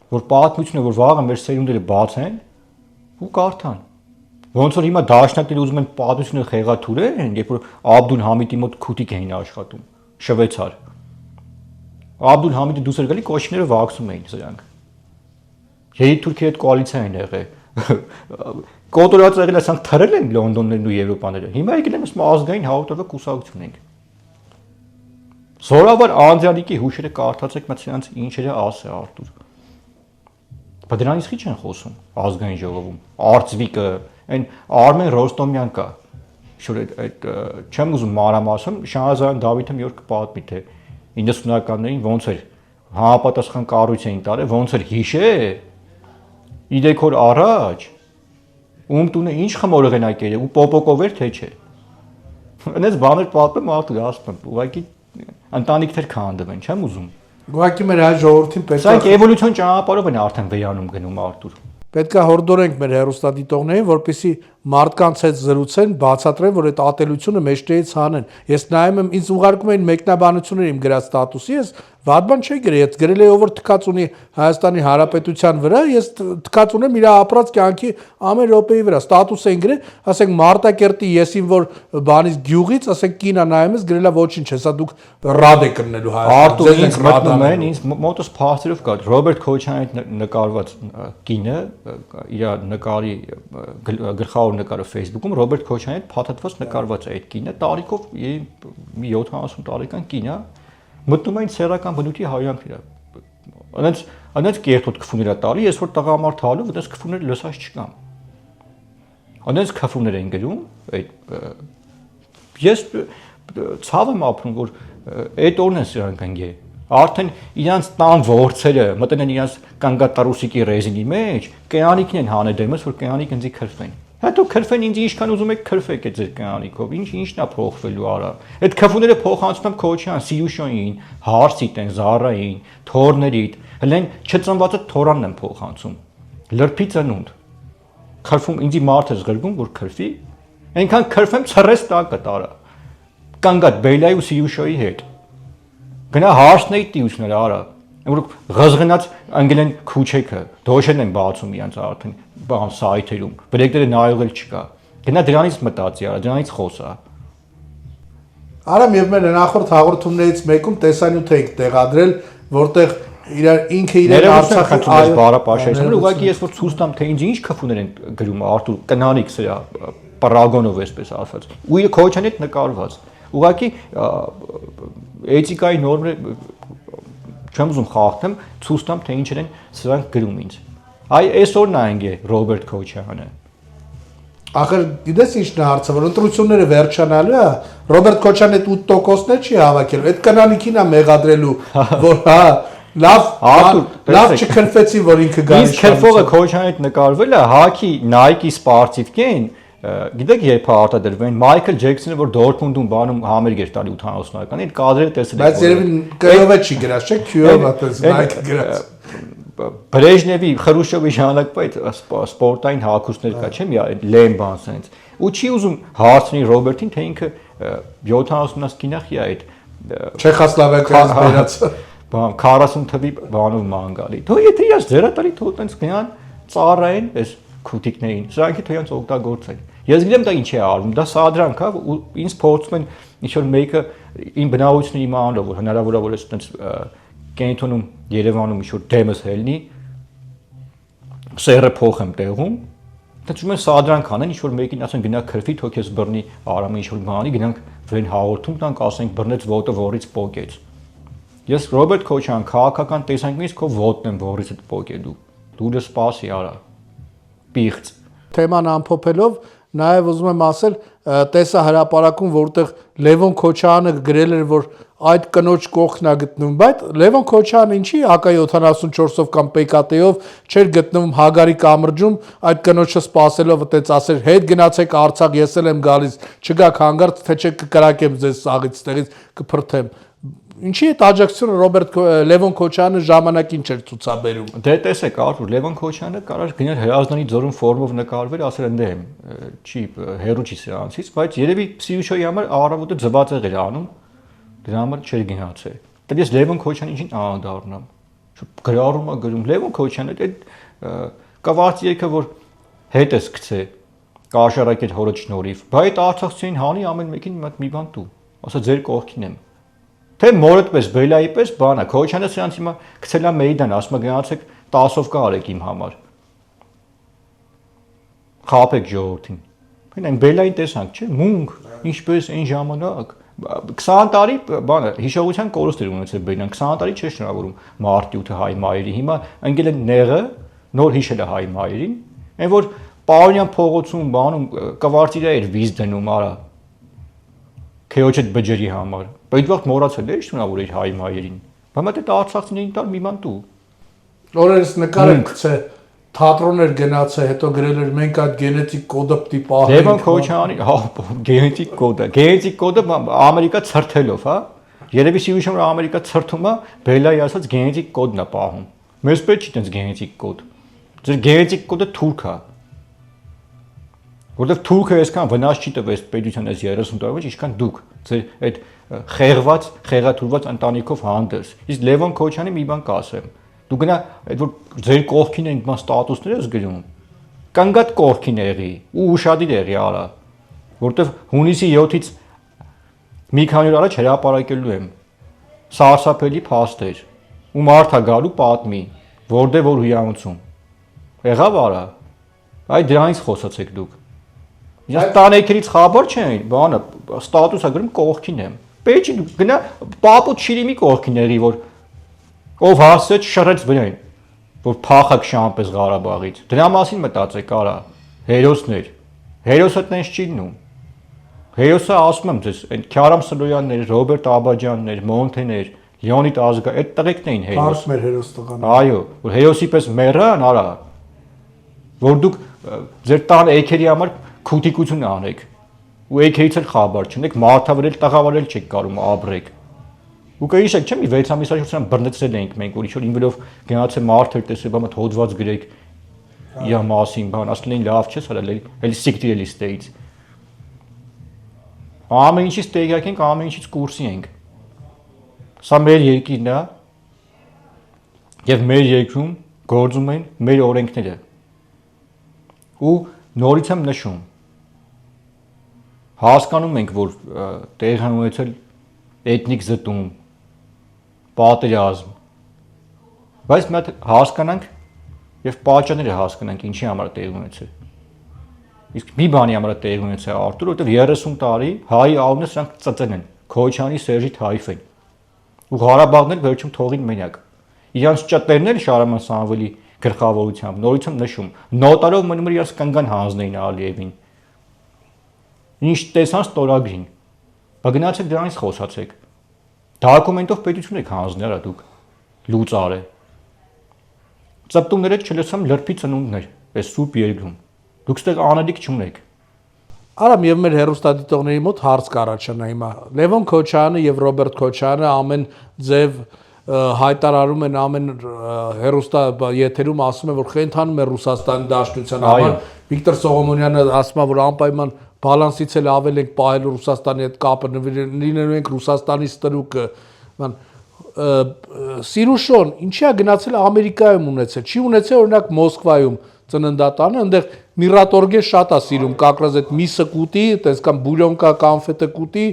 Որ պատմությունը, որ վաղը մեր սերունդները բացեն ու կարդան։ Ոնց որ հիմա դաշնակները ուզում են պատմությունը խեղաթուրեն, երբ որ Աբդուլ Համիդի մոտ քուտիկ էին աշխատում, շվեցար։ Աբդուլ Համիդը դուրս էր գալի, կոչիները վակսում էին սրանք։ Երիտուրքի հետ կոալիցիա են եղել։ Կոտորած եղել ասանք թրել են Լոնդոններն ու Եվրոպաները։ Հիմա եկել են ասում ազգային հաղորդակցը կուսակցություն ենք։ Զորավար Անդրանիկի հուշերը կարդացեք, բայց նրանց ինչերը ասե Արտուր։ Բայց դրանից քիչ են խոսում ազգային ժողովում։ Արծվիկը, այն Արմեն Ռոստոմյան կա։ Շուտ այդ չեմ ուզում մանրամասն, Շահազարյան Դավիթը մի օր կպատմի թե 90-ականներին ոնց էր համապատասխան կառույց էին տարել, ոնց էր հիշե։ Իրեք օր առաջ ում տունը ինչ խմորեղենակ էր ու պոպոկով էր թե չէ։ Այնպես բաներ պատմեմ Արտուր, ասում եմ, ուղղակի ընտանիքներ քանդվեն, չեմ ուզում։ Ուղղակի մեր հայ ժողովրդին պետք է Սրանք էվոլյուցիոն ճանապարհով են արդեն վեյանում գնում Արտուր։ պետք է հորդորենք մեր հեռուստադիտողներին, որպեսզի մարդկանց հետ զրուցեն, բացատրեն, որ այդ ատելությունը մեջտեղից հանեն։ Ես նայում եմ, ինձ ուղարկում էին մեկնաբանություններ իմ գրած ստատուսի, ես վատ բան չի գրել, ես գրել էի ով որ թքած ունի Հայաստանի Հանրապետության վրա, ես թքած ունեմ իր ապրած կյանքի ամեն րոպեի վրա, ստատուս են գրել, ասենք Մարտակերտի եսին որ բանից գյուղից, ասենք կինա նայում ես, գրելա ոչինչ, հեսա դուք ռադ եք կրնելու Արտուր ինձ մտնում են, ինձ մոտս փաստերով կա Ռոբերտ Քոչյանի նկարված կինը իր նկարի գլխավոր նկարը Facebook-ում Ռոբերտ Քոչյանի հետ փաթաթված նկարված է այդ կինը տարիքով մի 70 տարեկան կին է մտնում այն սեռական բնույթի հայանք իրա անց կերտոտ քֆուներ տալի ես որ տղամարդ հալու այդպես քֆուներ լսած չկամ անց քֆուներ են գրում այդ ես ցավ եմ ապրում որ այդ օրն է սրանք անգե արդեն իրանց տան ворցերը մտեն են իրանց կանգատարուսիկի ռեզինի մեջ կյանիկն են հանել դեմս որ կյանիկ ինձի քրֆեն հետո քրֆեն ինձ ինչքան ուզում եք քրֆեք այդ ձեր կյանիկով ինչն է փոխվելու արա այդ քֆուները փոխանցում եմ Քոչյան Սիրուշոյին Հարսիտեն Զարային Թորներիդ հլեն չծնվածը Թորանն եմ փոխանցում լրբի ծնունդ քրֆում ինձի մարդ է զղրգում որ քրֆի այնքան քրֆեմ ցրես տակը տարա կանգատ Բեյլայի ու Սիրուշոյի հետ Գնա հարցնեի տիությունները արա, որ ղզղնած անգել են քուչեքը, դոշեն են բացում իրանց արդեն բան սայթերում, բրեկները նայողել չկա։ Գնա դրանից մտածի արա, դրանից խոսա։ Արամ եւ մեր նախորդ հաղորդումներից մեկում տեսանյութ էինք տեղադրել, որտեղ ինքը իրեն Արցախի բարապաշարիչն ուղղակի ես որ ցույց տամ թե ինձ ինչ քֆուներ են գրում Արտուր կնանիկ սրա պարագոնով էսպես ասած։ Ու իր Քոչյանի հետ նկարված։ Ուղղակի էթիկայի նորմերը չեմ ուզում խախտեմ, ցույց տամ թե ինչեր են սրանք գրում ինձ։ Այ այսօր նայենք է Ռոբերտ Քոչյանը։ Ախր գիտես ինչն է հարցը, որ ընտրությունները վերջանալու է, Ռոբերտ Քոչյանը 8%-ն է չի հավաքելու։ Այդ կնանիքին է մեղադրելու, որ հա լավ չքրֆեցի, որ ինքը գալիս։ Իսկ քրֆողը Քոչյանի հետ նկարվել է, հակի Nike սպարտիվկեն Գիտեք երբ է արտադրվեն Մայքլ Ջեքսոնը որ Դորտմունդում բանում համերգ էր տալի 80-ականին այդ կադրերը տեսել եք բայց երևի կրովը չի գրած չէ Q-ով այդպես Nike գրած Բրեժնևի Խրուշչովի ժամանակվա այդ սպորտային հագուստներ կա չէ՞ մի լեն բան sense ու չի ուզում հարցնի Ռոբերտին թե ինքը 70-ից կինախի է այդ Չեխոսլովակիայից վերած բան 40 թվի բանով ման գալի թող եթե ես ձերատալի թող տենց գնան ծառային այս քուտիկներին սրանք թոյանց օգտագործել ես գիտեմ դա ինչ է արվում դա սադրանք է ու ինձ փորձում են ինչ որ մեկը իմ բնավորությունը իմանալով որ հնարավոր է որ ես այդպես կենտրոնում Երևանում ինչ որ դեմս հելնի սերը փոխեմ տեղում դու ես սադրանք անեն ինչ որ մեկին ասեն գնա քրֆի թող ես բռնի արամի ինչ որ բանի գնանք վրեն հաղորդում տանք ասենք բռնեց ոտը որից պոկեց ես Ռոբերտ Քոչյան քաղաքական տեսանկյունից քո ոտն եմ որից պոկե դու դու սպասի արա Պիղծ թեման ամփոփելով նաև ուզում եմ ասել տեսա հրապարակում որտեղ Լևոն Քոչարյանը գրել էր որ այդ կնոջ կողքն է գտնվում բայց Լևոն Քոչարյանը ինչի AK-74-ով կամ PKT-ով չէր գտնվում Հագարի կամրջում այդ կնոջը սпасելով այդպես ասեր հետ գնացեք Արցախ ես էլ եմ գալիս չգաք հանգարց թե չէ կկրակեմ ձեզ սաղից տեղից կփրթեմ Ինչի այդ աջակցությունը Լևոն Քոչարյանը ժամանակին չէր ցուցաբերում Դե տեսեք Արթուր Լևոն Քոչարյանը կարար գնել Հրազդանի ձորում ֆորմով նկարվել ասել ընդ եմ չի հերու չի սրանցից բայց երևի Սիրուշոյի համար առավոտը ձվածեղ էր անում դրա համար չէր գնացել Դե ես Լևոն Քոչարյանին ինչին անդառնամ գրառում է գրում Լևոն Քոչարյանը այդ կավարտի եկը որ հետս գցե կաշարակել հորը շնորհիվ բայց Արցախցին հանի ամեն մեկին մի բան տու ասա ձեր կողքին եմ Թե մորդ պես բելայի պես բանա Քոչարյանը սրանց հիմա գցելա մեյդան ասում գնացեք 10-ով կարեք իմ համար Խափեք ժողովրդին Այն բելային տեսանք չէ մունք ինչպես այն ժամանակ 20 տարի բանը հիշողության կորուստ էր ունեցել բելան 20 տարի չէ շնորհավորում մարտի 8-ը հայ մայրի հիմա ընկել են նեղը նոր հիշել է հայ մայրին այն որ Պարոնյան փողոցում բանում կվարտիրա էր վիզ դնում արա Քեոջը բջերի համար Բայց վաղ մոռացել էր շնորհավոր իր հայ մայրին Բայց այդ Արցախցիներին տալ մի բան տու Օրերս նկարել գցե թատրոններ գնացե հետո գրել էր մենք այդ գենետիկ կոդը պիտի պահենք Լևոն Քոչարյանի գենետիկ կոդը Ամերիկա ցրթելով հա Երևի Սիրուշը Ամերիկա ցրթում է բելայի ասած գենետիկ կոդն է պահում Մեզ պետք չի տենց գենետիկ կոդ Ձեր գենետիկ կոդը թուրք է Որտեվ թուրքը այսքան վնաս չի տվել պետության այս 30 տարվա ինչքան դուք ձեր այդ խեղված խեղաթուրված ընտանիքով հանդերձ իսկ Լևոն Քոչարյանի մի բան կասեմ դու գնա այդ որ ձեր կողքին են բան ստատուսներ ես գրում կանգատ կողքին եղի ու ուշադիր եղի արա որտեվ հունիսի 7-ից մի քանի օր առաջ հրապարակելու եմ սարսափելի փաստեր ու մարդա գալու պատմի որտեղ որ հյուրանոցում եղավ արա այդ դրանից խոսացեք դուք Ես տանեքերից խաբար չեն, բանը ստատուսը գրում կողքին եմ։ Պետք է գնա պապուտ շիրիմի կողքին երի որ ով հասեց շռեց վրան, որ փախակ շամպես Ղարաբաղից։ Դրա մասին մտածեք արա, հերոսներ։ Հերոսը տենց չի լինում։ Հերոսը ասում եմ ձեզ, այն Քյարամ Սլոյաններ, Ռոբերտ Աբաջյաններ, Մոնթեներ, Լեոնիդ Ազգա, այդ տղեկն էին հերոս։ Հարց մեր հերոս տղան։ Այո, որ հերոսի պես մեռան արա։ Որ դուք ձեր տան էքերի համար քուտիկություն անեք ու եկեից էլ խաբար չունեք մարդավրել տղավարել չեք կարում ապրեք ու կհիշեք չէ՞ մի 6 ամիս առաջ բռնեցրել էինք մենք ուրիշ որ ինվելով գնացել մարդ էր տեսել բամդ հոդված գրեք իր մասին բան ասել էին լավ չէ սա էլի սիկտիրելի ստեից ամեն ինչից տեղյակ ենք ամեն ինչից կուրսի ենք սա մեր երկիրն է եւ մեր երկրում գործում են մեր օրենքները ու նորից եմ նշում Հասկանում ենք, որ տեղ են ունեցել էթնիկ զտում, պատերազմ, բայց մենք հասկանանք եւ պատճառները հասկանանք ինչի համար տեղ ունեցել։ Իսկ մի բանի համար տեղ ունեցել Արտուր, որտեղ 30 տարի հայ անունը սրանք ծծել են, Քոչարյանի Սերժի Թայֆեն։ Ու Ղարաբաղն էլ վերջում թողին մենակ։ Իրանց ճտերն էլ Շարաման Սամվելի գլխավորությամբ նորից եմ նշում, նոտարով մնում էր իրաց կնգան հանձնեին Ալիևին։ Ինչ տեսան ստորագրին։ Բա գնացեք դրանից խոսացեք։ Դոկումենտով պետություն եք հանձնել արա դուք։ Լուծարը։ Ծպտումները չլսամ լրբի ծնունդներ, այս սուրբ երկրում։ Դուք ստեղ անելիք չունեք։ Արամ եւ մեր հերոստատիտողների մոտ հարց կառաջանա հիմա։ Լևոն Քոչարյանը եւ Ռոբերտ Քոչարյանը ամեն ձև հայտարարում են ամեն հերոստա եթերում ասում են որ խենթանում է Ռուսաստանի Դաշնության համար Վիկտոր Սողոմոնյանը ասում է որ անպայման բալանսից էլ ավել ենք պահել Ռուսաստանի հետ կապը լինելու ենք Ռուսաստանի ստրուկը Սիրուշոն ինչի է գնացել Ամերիկայում ունեցել չի ունեցել օրինակ Մոսկվայում ծննդատանը այնտեղ Միրատորգեն շատ է սիրում կակրած այդ միսը կուտի այդպես կամ բուլյոնկա կոնֆետը կուտի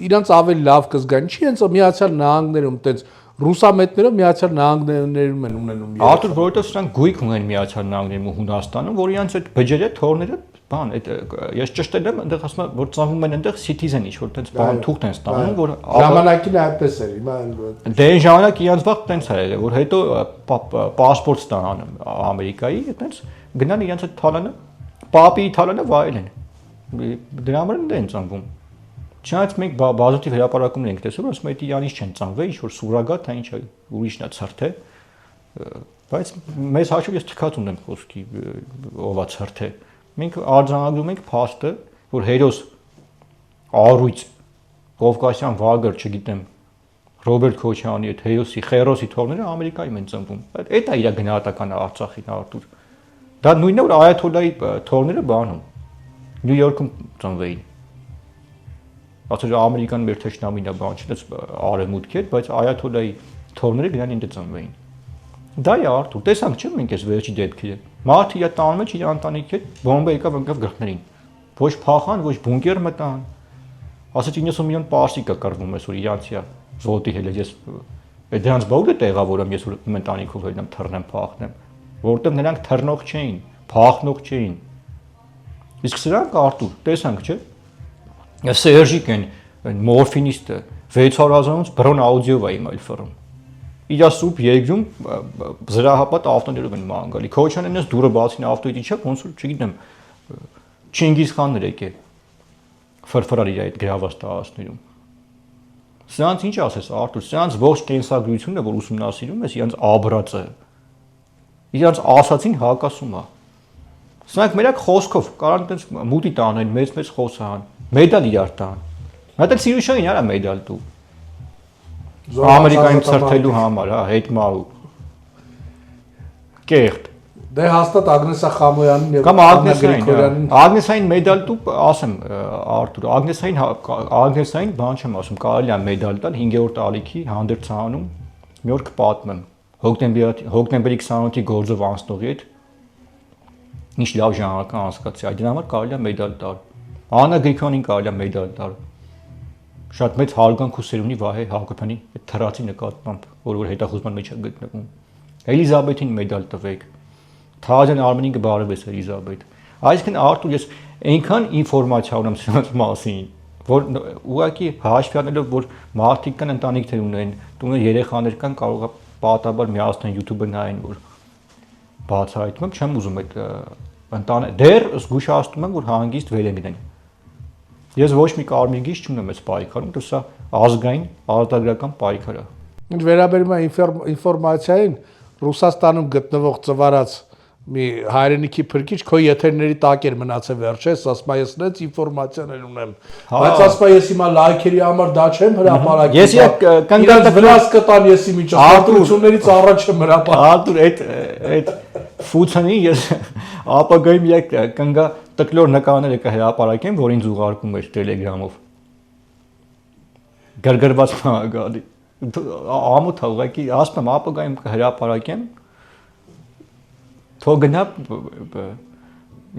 իրանց ավելի լավ կզգան չի հենց Միացյալ Նահանգներում այդպես Ռուսամետները Միացյալ Նահանգներում են ունենում Արտուր որովհետև սրանք գույք ունեն Միացյալ Նահանգներում ու Հունաստանում որ իրանց այդ բջերը թորները բան այդ ես ճշտել եմ այնտեղ ասում եմ որ ծնվում են այնտեղ citizen ինչ որ այդպես բան թուղթ են ստանում որ ժամանակին այդպես էր հիմա դե ժամանակ իրանց վաղ տենց էր որ հետո պասպորտ ստանան Ամերիկայի այդպես գնան իրանց այդ թալանը Պապի Իտալիանը վայել են։ Դրա համար են ծնվում։ Չնայած մենք բազոտիվ հրապարակումներ ենք տեսել, որ ասում են իրանից չեն ծնվել, ինչ որ սուրագատ, թե ինչ է, ուրիշն է ցրթե։ Բայց մեզ հաշվով ես թքած ունեմ խոսքի ովա ցրթե։ Մենք արձանագրում ենք փաստը, որ հերոս առույց Կովկասյան վագր, չգիտեմ, Ռոբերտ Քոչյանի այդ հերոսի խերոսի թողները Ամերիկայում են ծնվում։ Այդ է իր գնահատականը Արցախին Արտուր։ Դա նույնն է որ Այաթոլլայի թողները բանում Նյու Յորքում ծնվեին։ Ասել Ամերիկան մեր թշնամին է բան չնես արևմուտք էր, բայց Այաթոլլայի թողները գնան ինձ ծնվեին։ Դա է Արտուր, տեսանք չէ՞ մենք այս վերջի դեպքերը։ Մարդը իր տանում մեջ իր ընտանիքի հետ բոմբը եկավ ընկավ գլխներին։ Ոչ փախան, ոչ բունկեր մտան։ Ասած 90 միլիոն պարսի կա կռվում ես որ իրանցիա զոտի հել ես այդ դրանց բողը տեղավորում ես որ իմ ընտանիքով հելնեմ թռնեմ փախնեմ, որովհետև նրանք թռնող չէին, փախնող չէին։ Իսկ սրանք Արտուր, տեսանք չէ՞։ Սերժիկ են մորֆինիստը 600,000-ից բրոն աուդիով է իմալ ֆռում։ Իր սուպ երկրում զրահապատ ավտոներով են ման գալի։ Քոչյանենս դուրը բացին ավտոյի չափ ոնց որ չգիտեմ Չինգիզ խանն եկե ֆրֆրար իր այդ գրաված տարածքներում։ Սրանց ինչ ասես Արտուր, սրանց ողջ կենսագրությունը, որ ուսումնասիրում ես, իրանց աբրածը, իրանց ասացին հակասում է։ Սրանք մերակ խոսքով կարան այդպես մուտի տանեն, մեծ խոսան, մեդալ իրար տան։ Մատել սիրուշային արա մեդալ դու։ Ամերիկայում ցրթելու համար, հա, հետմահու։ Կեղտ։ Դե հաստատ Ագնեսա Խամոյանին եւ կամ Ագնեսային մեդալ դու ասեմ Արտուր, Ագնեսային բան չեմ ասում, կարելի է մեդալ տալ 5-րդ ալիքի հանդերձանում մի օր կպատմեմ հոկտեմբերի 28-ի գործով անցնողի հետ ինչ լավ ժամանակ անցկացի, այդ դրա համար կարելի է մեդալ տալ։ Աննա Գրիգորյանին կարելի է մեդալ տալ։ Շատ մեծ հարգանք ու սերունի Վահե Հակոբյանի այդ թրացի նկատմամբ, որ հետախուզման մեջ է գտնվում։ Էլիզաբեթին մեդալ տվեք։ Թաջան Արմենին կբարևես Էլիզաբեթ։ Այսինքն Արտուր ես այնքան ինֆորմացիա ունեմ սրանց մասին, որ ուղղակի հաշվի առնելով որ մարդիկ կան ընտանիքներ ունեն, տունը երեխաներ կան, կարող է պատահաբար միացնեն YouTube-ը նայեն, որ բացահայտում եմ, չեմ ուզում այդ ընտանը դեռ զգուշացնում եմ, որ հանգիստ վերեմինեն։ Ես ոչ մի կարմիր գիծ չունեմ այս պայքարում, դա սա ազգային արտադրական պայքար է։ Ինչ վերաբերում է ինֆորմացիային, Ռուսաստանում գտնվող ծվարած մի հայրենիքի փրկիչ քո եթերների տակ էր մնացել վերջերս, ասում ես նենց ինֆորմացիաներ ունեմ։ Բայց ասում ես հիմա լայքերի համար դա չեմ հրապարակի։ Ես կանգնած վնաս կտան ես իմիջ արտադրություններից առաջ եմ հրապարակի։ Արտուր այդ ֆուցանի ես ապագայում եք կանգա տկլոր նկարները կհրապարակեմ, որ ինձ ուղարկում էր Telegram-ով։ Գրգռված մագալի։ Ամոթ ուղղակի ասում եմ ապագայում կհրապարակեմ թող գնա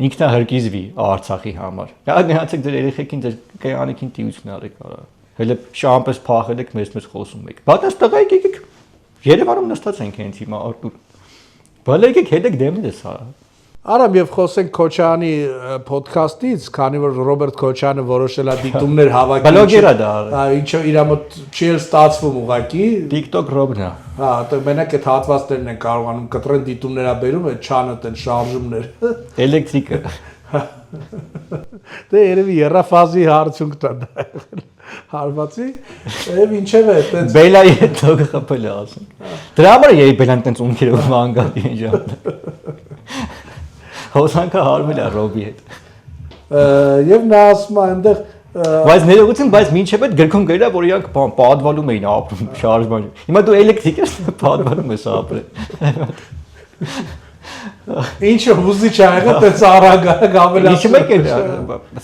ինքնահարկիզվի Արցախի համար։ Դա գնացեք ձեր երեխեքին ձեր կյանքին տիություն արեք արա։ Հələ շամպես փախել եք մեզ խոսում եք։ Բայց տղայք եկեք Երևանում նստած ենք հենց հիմա Արտուր։ Բալա եկեք հետեք դեմն ես արա։ Արամ եւ խոսենք Քոչյանի ոդքասթից, քանի որ Ռոբերտ Քոչյանը որոշել է դիտումներ հավաքի։ Բլոգեր է դա։ Ինչը իր մոտ չի ստացվում ուղղակի։ TikTok Robna։ Հա, դա մենակ այդ հատվածներն են կարողանում կտրեն դիտումներ ա բերում, այդ չանը տեն շարժումներ։ Էլեկտրիկը։ Դե երևի երրաֆազի հարցունք տա դա։ Հարվածի, եւ ինչեւ է, այդպես Բելայի հետ լոգը խփել է ասում։ Դրա համար է Բելան տենց ունքերով մանգալի են ժամ։ Հոսանքը հարմել է Ռոբի հետ։ Եվ նա ասում է այնտեղ բայց ներողություն, բայց մինչև այդ գրքում գրել է որ իրանք պատվալում էին ապրում շարժման։ Հիմա դու էլեկտրիկ ես պատվալում ես ապրել։ Ինչը հուզիչ է եղել, տենց արագ ավելի։ Ինչու՞ մեկ է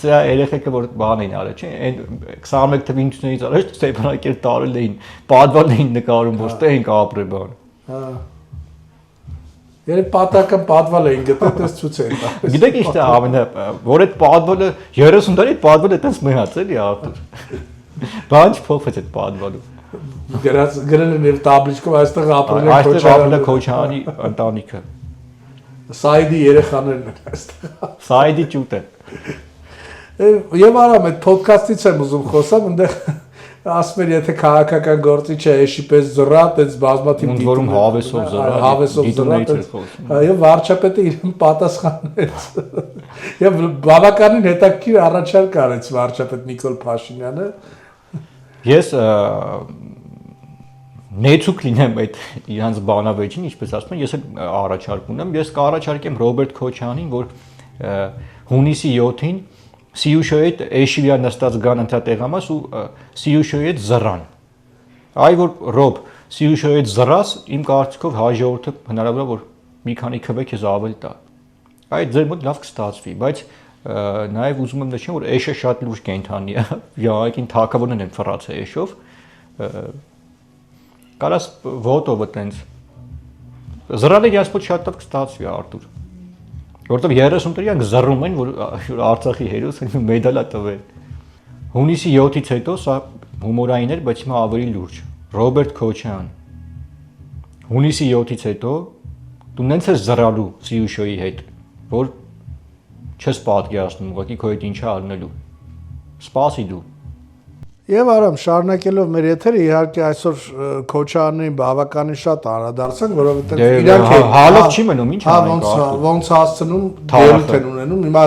սա երեխեքը որ բան էին արել, չէ՞, այն 21 թվականից առաջ Ստեփանակերտ տարել էին, պատվալ էին նկարում, որ ստե ենք ապրել բան։ Հա։ Երբ պատական պատվալ էին գտել, դες ցույց էին տալիս։ Գիտեք ինչ է ամենը, որ այդ պատվալը 30 տարի պատվալը այդպես մնաց էլի Արտուր։ Բան չփոխվեց այդ պատվալը։ Գրել են եւ տաբլիչկով այստեղ ապրել են այստեղ Քոչյանի ընտանիքը։ Սայդի երեխաներն են այստեղ։ Սայդի ճուտը։ Եվ արամ այդ ոդքասթից եմ ուզում խոսամ, այնտեղ ասում են եթե քաղաքական գործիչ է էշի պես զրատ, այդ բազմաթիվ դիտում որում հավեսով զրատ, հավեսով զրատ։ Եվ վարչապետը իրեն պատասխանեց։ Եվ բավականին հետաքրքիր առաջարկ արեց վարչապետ Նիկոլ Փաշինյանը։ Ես նեցուկ լինեմ այդ իրանց բանավեճին, ինչպես ասում են, ես առաջարկ ունեմ, ես կառաջարկեմ Ռոբերտ Քոչյանին, որ հունիսի 7-ին Սիուշոյի հետ Էշիվիա նստած գան ընդհատեղամաս ու Սիուշոյի հետ զռան։ Այ որ Ռոբ Սիուշոյի հետ զռաս, իմ կարծիքով հայ ժողովուրդը հնարավոր է որ մի քանի քվե քեզ ավել տա։ Այդ ձեր մոտ լավ կստացվի, բայց նաև ուզում եմ նշեմ, որ Էշը շատ լուրջ կենթանի է, յակին թակավորն են ֆրացը Էշով։ Կարաս ոտովը տենց զռալը ես ոչ շատ լավ կստացվի Արտուր։ Որտեվ 30 տարի զռում են, որ Արցախի հերոսը մեդալա տվել։ Հունիսի 7-ից հետո սա հումորային էր, բայց հիմա ավելի լուրջ։ Ռոբերտ Քոչյան։ Հունիսի 7-ից հետո դու նենց ես զռալու Սիուշոյի հետ, որ չես պատկերացնում, ուղղակի քո հետ ինչա առնելու։ Սպասի դու։ Եվ Արամ, շարունակելով մեր եթերը, իհարկե այսօր Քոչյանին բավականին շատ անդրադարձանք, որովհետև իրանք հալով չի մնում, ինչ անենք ոնց հասցնում, դերուտ են ունենում։ Հիմա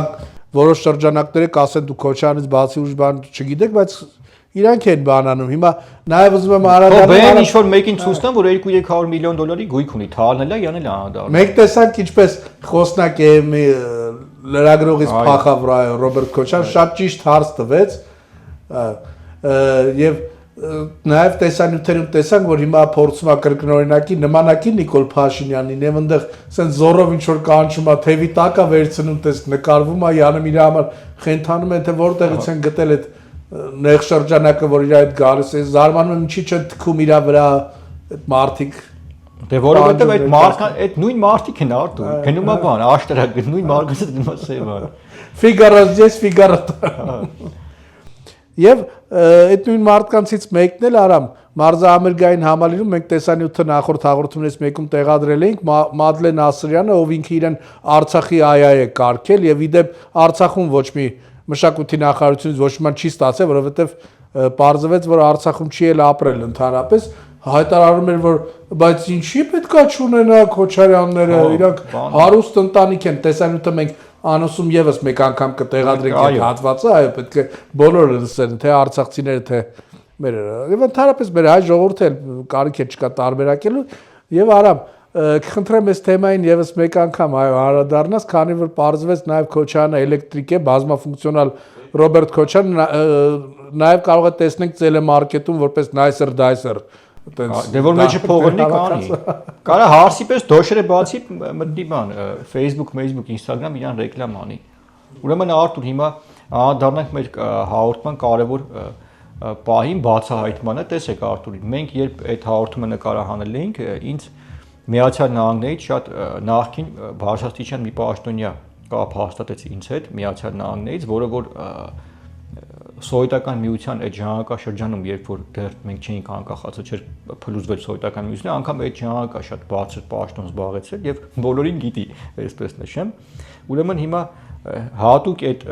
որոշ շրջանակները կասեն դու Քոչյանից բացի ուրիշ բան չգիտեք, բայց իրանք են բանանում։ Հիմա նաև ուզում եմ անդրադառնալ։ Ինչ որ մեկին ցույց տան, որ 200-300 միլիոն դոլարի գույք ունի, թալնել է, յանել է անդրադառնում։ Մենք տեսանք ինչպես խոսնակ է լրագրողից փախավ Ռոբերտ Քոչյան, շատ ճիշտ հարց տվեց։ Եվ նաև տեսանյութերում տեսանք, որ հիմա փորձում է կրկնօրինակի նմանակի Նիկոլ Փաշինյանին, եւ այնտեղ ասեն զորով ինչ որ կանչում է, թևի տակ է վերցնում, տես նկարվում է, յանում իր համար խենթանում են, թե որտեղից են գտել այդ նեղ շրջանակը, որ իր այդ գալիս է, զարմանում եմ ինչի չեն թքում իր վրա այդ մարդիկ։ Դե որովհետեւ այդ մարդկան, այդ նույն մարդիկ են Արտուր, գնում է բան, աշտարակ, նույն մարդկանց դիմա սեվան։ Ֆիգարոս ես ֆիգարո։ Եվ այդ նույն մարդկանցից մեկն էլ Արամ մարզահամերգային համալիրում մենք տեսանյութը նախորդ հաղորդումներից մեկում տեղադրել էինք Մադլեն Ասրյանը, ով ինքը իրեն Արցախի այա է կարգել եւ իդեպ Արցախում ոչ մի մշակույթի նախարարությունից ոչ մի բան չի ստացել, որովհետեւ պարզվեց, որ Արցախում չի էլ ապրել ընդհանրապես, հայտարարում էր, որ բայց ինչի պետքա չունենա Քոչարյանները, իրանք հարուստ ընտանիք են, տեսանյութը մենք անոսում եւս մեկ անգամ կտեղադրենք այդ հատվածը, այո, պետք է բոլորը լսեն, թե արցախցիները, թե մեր եւ ընդհանրապես մեր հայ ժողովուրդը էլ կարիք է չկա տարբերակելու եւ Արամ կխնդրեմ այս թեմային եւս մեկ անգամ այո անդրադառնաս, քանի որ պարզվեց նաեւ Քոչյանը էլեկտրիկ է, բազմաֆունկցիոնալ Ռոբերտ Քոչյանը նաեւ կարող է տեսնենք Տելեմարկետում որպես nicer dicer Դե որ մեջը փողնի կանի։ Կարա հարսի պես դոշերը բացի մտնի բան Facebook, Instagram իրան ռեկլամ անի։ Ուրեմն Արտուր հիմա անդառնանք մեր հաղորդման կարևոր պահին բացահայտմանը, տեսեք Արտուր, մենք երբ այդ հաղորդումը նկարահանել էինք, ինձ Միացյալ Նահանգներից շատ նախքին բարձրաստիճան մի պաշտոնյա կապ հաստատեց ինձ հետ Միացյալ Նահանգներից, որը որ Սովետական միության այդ ժամանակաշրջանում, երբ որ դեռ մենք չէինք անկախացել, չէր փլուզվել Սովետական միությունը, անգամ այդ ժամանակա շատ բարձր պաշտոն զբաղեցել եւ բոլորին գիտի, այսպես նշեմ։ Ուրեմն հիմա հատուկ այդ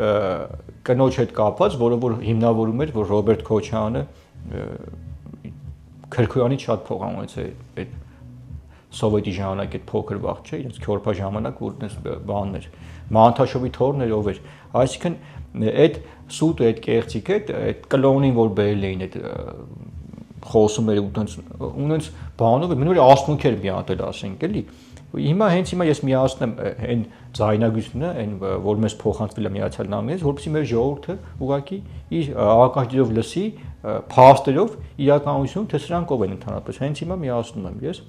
կնոջ հետ կապված, որը որ հիմնավորում էր, որ Ռոբերտ Քոչյանը Քրքոյանից շատ փող ունեցել այդ Սովետի ժամանակ այդ փոքր վաղ չէ, իրենց քյորփա ժամանակ որ դες բանն էր։ Մանթաշովի թորն էր ով էր։ Այսինքն այդ սուտ այդ կեղծիք այդ կլոնին որ բերել էին այդ խոսում էր ունենց բանով մնում էր ասմունքեր միատել ասենք էլի հիմա հենց հիմա ես միացնեմ այն ձայնագրությունը այն որ մեզ փոխանցվել է Միացյալ Նահանգներից որովհետեւ մեր ժողովուրդը ուղղակի իր ակաշդիրով լսի փաստերով իրականություն թե սրանք ով են ընդհանրապես հենց հիմա միացնում եմ ես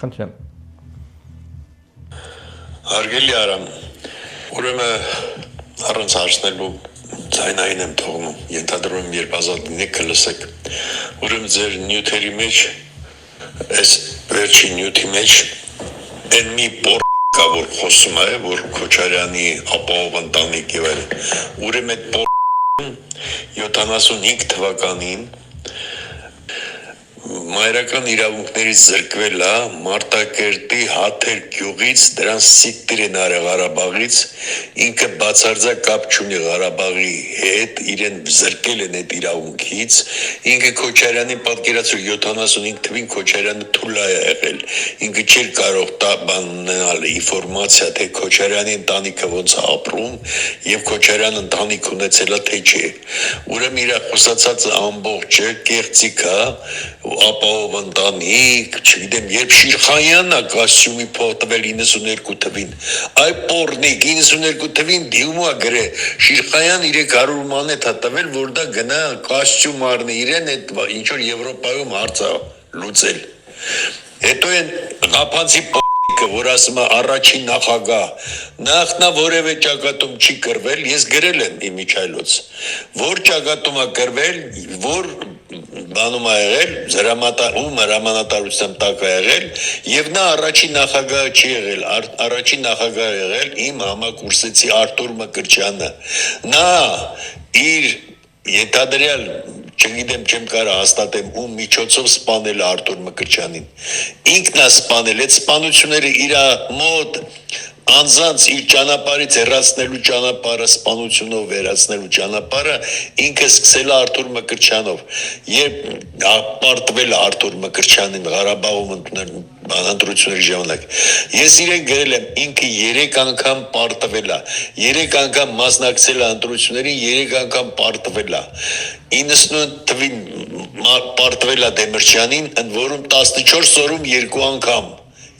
խնդրեմ Հարգելի Արամ ուրեմն առանց հարցնելու ձայնային եմ թողնում, ենթադրում եմ երբ ազատ լինեք կլսեք, ուրեմն ձեր նյութերի մեջ, այս վերջի նյութի մեջ, են մի կա, որ խոսում է, որ Քոչարյանի ապահով ընտանիք և այլն, ուրեմն այդ 75 թվականին մայրական իրավունքներից զրկվել է Մարտակերտի Հաթեր գյուղից դրան սիկտիր են արել Ղարաբաղից ինքը բացարձակ կապ չունի Ղարաբաղի հետ իրեն զրկել են այդ իրավունքից ինքը Քոչարյանի պատկերացրու 75 թվին Քոչարյանը թուլա է եղել ինքը չէր կարող տաբանալ ինֆորմացիա թե Քոչարյանի ընտանիքը ոնց է ապրում եւ Քոչարյանը ընտանիք ունեցել է թե չէ ուրեմն իր խոսացածը ամբողջը կեղծիք է ապահով ընտանիք, չգիտեմ, երբ Շիրխանյանն է կոստյումի փող տվել 92 թվին, այ պորնիկ 92 թվին դիմում է գրե, Շիրխանյան 300 մանեթ է տվել, որ դա գնա կոստյում առնի իրեն, այդ ինչ որ Եվրոպայում հարց է լուծել։ Հետո են Ղափանցի պորնիկը, որ ասում է առաջին նախագահ, նախ նա որևէ ճակատում չի կրվել, ես գրել եմ իմիջայլոց, որ ճակատում է կրվել, որ բանում է եղել, հրամանատարությամբ տակ է եղել, և նա առաջին նախագահը չի եղել, առաջին նախագահը եղել իմ համակուրսեցի Արտուր Մկրտչյանը, նա իր ենթադրյալ, չգիտեմ չեմ կարող հաստատեմ ում միջոցով սպանել Արտուր Մկրտչյանին, ինքն է սպանել, այդ սպանությունները իր մոտ անձանց իր ճանապարհից հեռացնելու ճանապարհը սպանությունով վերացնելու ճանապարհը ինքը սկսել է Արտուր Մկրտչյանով երբ պարտվել է Արտուր Մկրտչյանին Ղարաբաղում ընտրությունների ժամանակ ես իրեն գրել եմ ինքը 3 անգամ պարտվել է 3 անգամ մասնակցել է ընտրություններին 3 անգամ պարտվել է 99 թվին պարտվել է Դեմիրճյանին ընդ որում 14 օրում 2 անգամ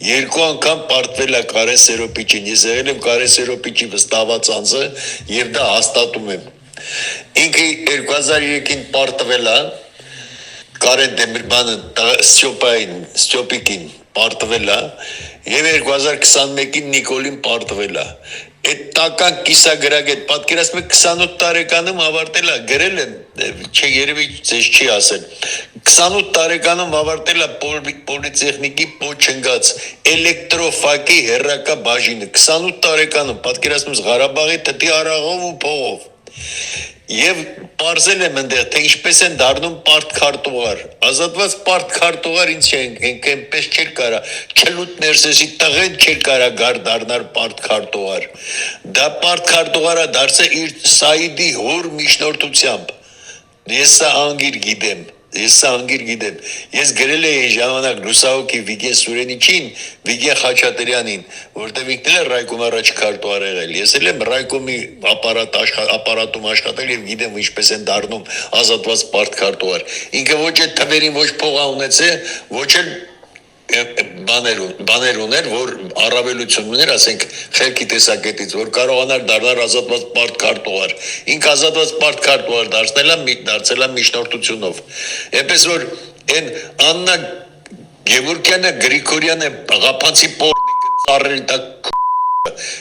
Երկու անգամ պարտվել է Կարեն Սերոպիչին, ես եղել եմ Կարեն Սերոպիչի վստահված անձը և դա հաստատում եմ։ Ինքը 2003-ին պարտվել է Կարեն Դեմիրբանը Ստյոպիկին պարտվել է և 2021-ին Նիկոլին պարտվել է։ Այդ տական կիսագրագետ պատկերացնում եք 28 տարեկանում ավարտել է, գրել եմ, չէ երևի ձեզ չի ասել, 28 տարեկանում ավարտել է պոլիտեխնիկի փոչնգած էլեկտրոֆակի հեռակա բաժինը, 28 տարեկանում, պատկերացնում եք Ղարաբաղի թթի արաղով ու փողով Եվ պարզել եմ ընդեղ, թե ինչպես են դառնում պարտքարտուղար, ազատված պարտքարտուղար ինձ այնպես չէր կարա, չլուտ ներսեսի տղեն չէր կարա գար դառնար պարտքարտուղար, դա պարտքարտուղարա դարձել իր Սաիդի հոր միջնորդությամբ, ես սա անգիր գիտեմ, ես գրել էի ժամանակ լուսահոգի Վիգեն Սուրենիչին, Վիգեն Խաչատրյանին, որտեղ ինքն էլ Ռայկոմ առաջ քարտուղար եղել, ես էլ եմ Ռայկոմի ապարատում աշխատել և գիտեմ ինչպես են դառնում ազատված պարտքարտուղար, ինքը ոչ այդ թվերին ոչ փող ունեցել, ոչ էլ բաներ ուներ, որ առավելություն ուներ, ասենք խելքի տեսակետից, որ կարողանար դառնալ ազատված պարտքարտուղար, ինքը ազատված պարտքարտուղար դարձել է միջնորդությունով, այնպես որ այն Աննա Գևորգյանը Գրիգորյանը Ղափանցի պորնիկը ծառերի տակ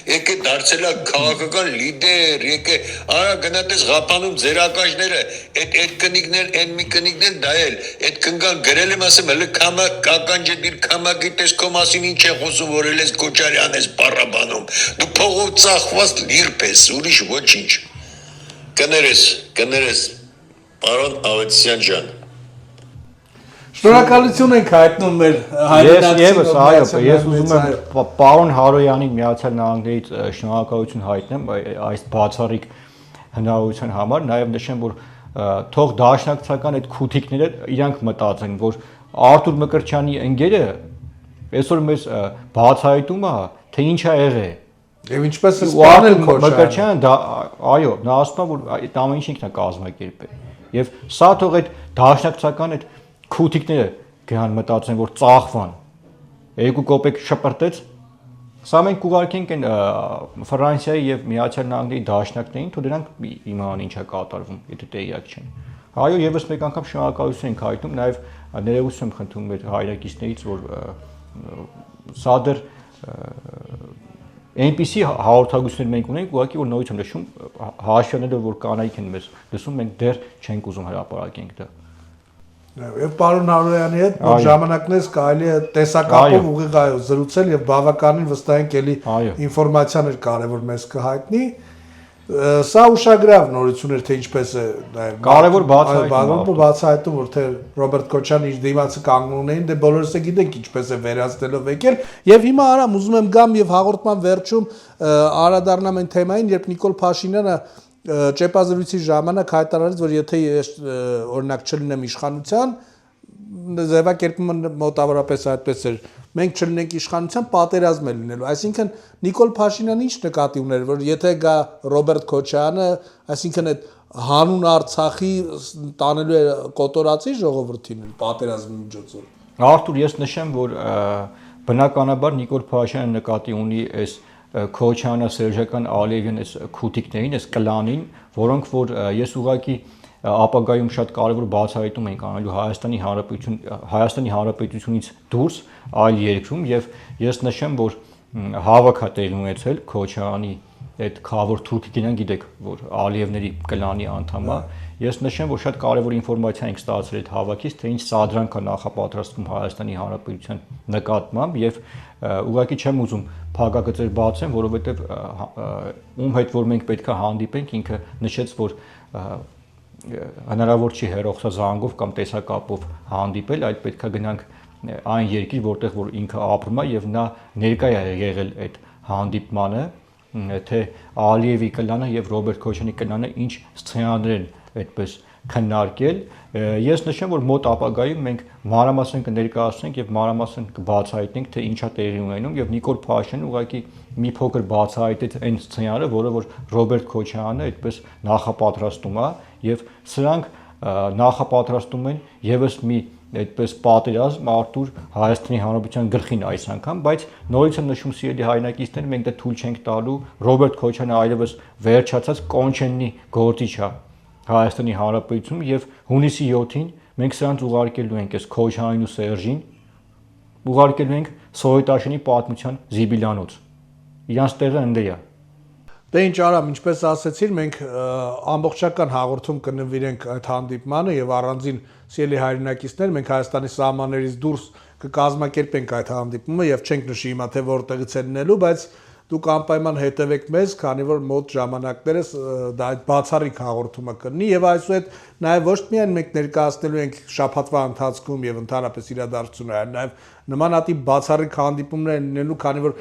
եկե դարձել է քաղաքական լիդեր, եկե արա գնատես Ղափանում ձեր ակաժները, այդ կնիկներ, այն մի կնիկներ դա էլ, այդ կնկան գրել եմ ասեմ, հələ կականջը դիր կամակի տես քո մասին ինչ է խոսում, որ էլ ես Քոչարյան ես պարաբանում, դու փողով ծախված լիրբ ես, ուրիշ ոչինչ, կներես, պարոն Ավետիսյան ջան, Շնորհակալություն ենք հայտնում մեր Ես ուզում եմ պարոն Հարոյանին Միացյալ Նահանգներից շնորհակալություն հայտնեմ այս բացառիկ հնարավորության համար, նաև նշեմ, որ թող դաշնակցական այդ քութիկները իրանք մտածեն, որ Արտուր Մկրտչյանի ընկերը այսօր մեզ բացահայտում է, թե ինչ է եղել։ Եվ ինչպես է սպանել Մկրտչյանը, այո, նա ասում է, որ այդ ամեն ինչ ինքն է կազմակերպել։ Եվ սա թող այդ դաշնակցական այդ քութիկները գան մտածեն, որ ծախվան, 2 կոպեկ շպրտեց, սա մենք կուղարկենք են Ֆրանսիայի և Միացյալ Նահանգների դաշնակներին, թող դրանք իմանան ինչ է կատարվում, եթե տեղյակ չեն։ Այո, եւս մեկ անգամ շնորհակալություն ենք հայտնում, նաև ներողություն եմ խնդրում մեր հայրենակիցներից, որ սա դեռ այնպիսի հաղորդագրություններ մենք ունենք, ուղղակի որ նորից եմ նշում, հաշվելով որ կանայք են մեզ լսում, մենք դեռ չենք ուզում հրապարակենք դա։ Եվ պարոն Հարոյանի հետ որ ժամանակներս կարելի է տեսակապով ուղիղ զրուցել եւ բավականին վստահ ենք էլի ինֆորմացիաներ կարևոր մեզ կհայտնի Սա ուշագրավ նորություն էր, թե ինչպես է կարևոր բացահայտում, որ թե Ռոբերտ Քոչարյանն իր դիմացը կանգնում էին, դե բոլորս է գիտենք ինչպես է վերացնելով եկել, եւ հիմա արամ ուզում եմ գամ եւ հաղորդման վերջում անդրադառնամ այն թեմային, երբ Նիկոլ Փաշինյանը ճեպազրույցի ժամանակ հայտարարեց, որ եթե օրինակ չլինեմ իշխանության, ձևակերպումը մոտավորապես այդպես էր, մենք չլինենք իշխանության, պատերազմ է լինելու, այսինքն Նիկոլ Փաշինյանը ինչ նկատի ուներ, որ եթե գա Ռոբերտ Քոչարյանը, այսինքն այդ հանուն Արցախի տանելու է կոտորածի ժողովրդին պատերազմի միջոցով։ Արթուր, ես նշեմ, որ բնականաբար Նիկոլ Փաշինյանը նկատի ունի այս Քոչարյանը, Սերժական Ալիևյան, այս քութիկներին, այս կլանին, որոնք որ ես ուղղակի ապագայում շատ կարևոր բացահայտում ենք անելու Հայաստանի Հանրապետությունից դուրս այլ երկրում եւ ես նշեմ, որ հավաք է տեղի ունեցել Քոչարյանի այդ խավոր թուրքիկին գիտեք, որ Ալիևների կլանի անդամ է, ես նշեմ, որ շատ կարևոր ինֆորմացիա ենք ստացել այդ հավաքից, թե ինչ սադրանք է նախապատրաստվում Հայաստանի Հանրապետության նկատմամբ եւ ուղղակի չեմ ուզում փակագծեր բացեմ, որովհետեւ ում հետ որ մենք պետք է հանդիպենք, ինքը նշեց, որ հնարավոր չի հերոխցազանգով կամ տեսակապով հանդիպել, այլ պետք է գնանք այն երկիր, որտեղ որ ինքը ապրում է եւ նա ներկայ է եղել այդ հանդիպմանը, թե Ալիևի կլանը եւ Ռոբերտ Քոչարյանի կլանը ինչ սցենարներ են այդպես քննարկել։ Ես նշեմ, որ մոտ ապագայում մենք մանրամասն կներկայացնենք եւ մանրամասն կբացահայտենք, թե ինչա տեղի ունենում եւ Նիկոլ Փաշինյանը ուղղակի մի փոքր բացահայտեց այն սցենարը, որը որ Ռոբերտ Քոչարյանը այդպես նախապատրաստում է եւ սրանք նախապատրաստում են եւս մի այդպես պատերազմ Արթուր Հայաստանի Հանրապետության գլխին այս անգամ, բայց նորից եմ նշում սիրելի հայրենակիցներ, մենք դա թույլ չենք տալու Ռոբերտ Քոչարյանը այլևս վերջացած կոնչեննի գործիչ է Հայաստանի Հանրապետությունում եւ հունիսի 7-ին մենք սրանց ուղարկելու ենք այս Քոչարյանին ու Սերժին, ուղարկելու ենք Սովետաշենի պատմության Զիբիլյանոց։ Իրանց տեղը ընդ է։ Դե ինչ արամ, ինչպես ասեցիր, մենք ամբողջական հաղորդում կնվիրենք այդ հանդիպմանը եւ առանձին սիրելի հայրենակիցներ, մենք Հայաստանի սահմաններից դուրս կկազմակերպենք այդ հանդիպումը եւ չենք նշի հիմա թե որտեղից է լինելու, բայց դուք անպայման հետևեք մեզ, քանի որ մոտ ժամանակներս դա այդ բացառիկ հաղորդումը կլինի եւ այսուհետ նաեւ ոչ միայն մենք ներկայացնելու ենք շաբաթվա ընթացքում եւ ընդհանրապես իրադարձությունները, նաեւ նմանատիպ բացառիկ հանդիպումներ են լինելու, քանի որ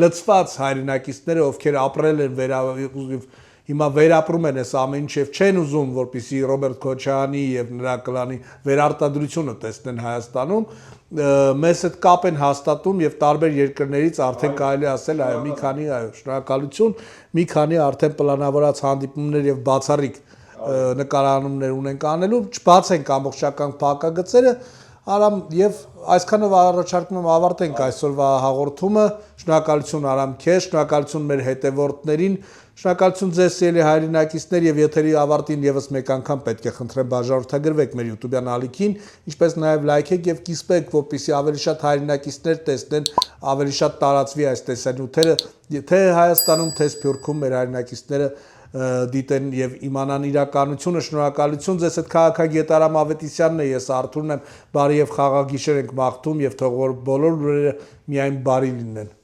լծված հայրենակիցները, ովքեր ապրել են հիմա վերապրում են այս ամեն ինչ եւ չեն ուզում, որպեսզի Ռոբերտ Քոչարյանի եւ նրա կլանի վերարտադրությունը տեսնեն Հայաստանում, մեզ հետ կապ են հաստատում եւ տարբեր երկրներից արդեն կարելի ասել, այո, մի քանի, շնորհակալություն, մի քանի արդեն պլանավորած հանդիպումներ եւ բացառիկ նկարահանումներ ունենք անելու, չբացենք ամբողջական փակագծերը, Արամ եւ այսքանով առաջարկում եմ ավարտենք այսօրվա հաղորդումը, շնորհակալություն Արամ քեզ, շնորհակալություն մեր հետևորդներին, շնորհակալություն ձեզ սիրելի հայրենակիցներ եւ եթերի ավարտին եւս մեկ անգամ պետք է խնդրեմ բաժանորդագրվեք մեր YouTube-յան ալիքին, ինչպես նաեւ լայքեք եւ կիսվեք, որպեսզի ավելի շատ հայրենակիցներ տեսնեն, ավելի շատ տարածվի այս տեսանյութերը, թե Հայաստանում, թե Սփյուռքում մեր հայրենակիցները դիտեն եւ իմանան իրականությունը, շնորհակալություն ձեզ հետ քաղաքագետ Արամ Ավետիսյանն է, ես Արթուրն եմ, բարի եւ խաղաղ գիշեր ենք մաղթում եւ թող որ բոլոր լուրերը միայն բարի լինեն։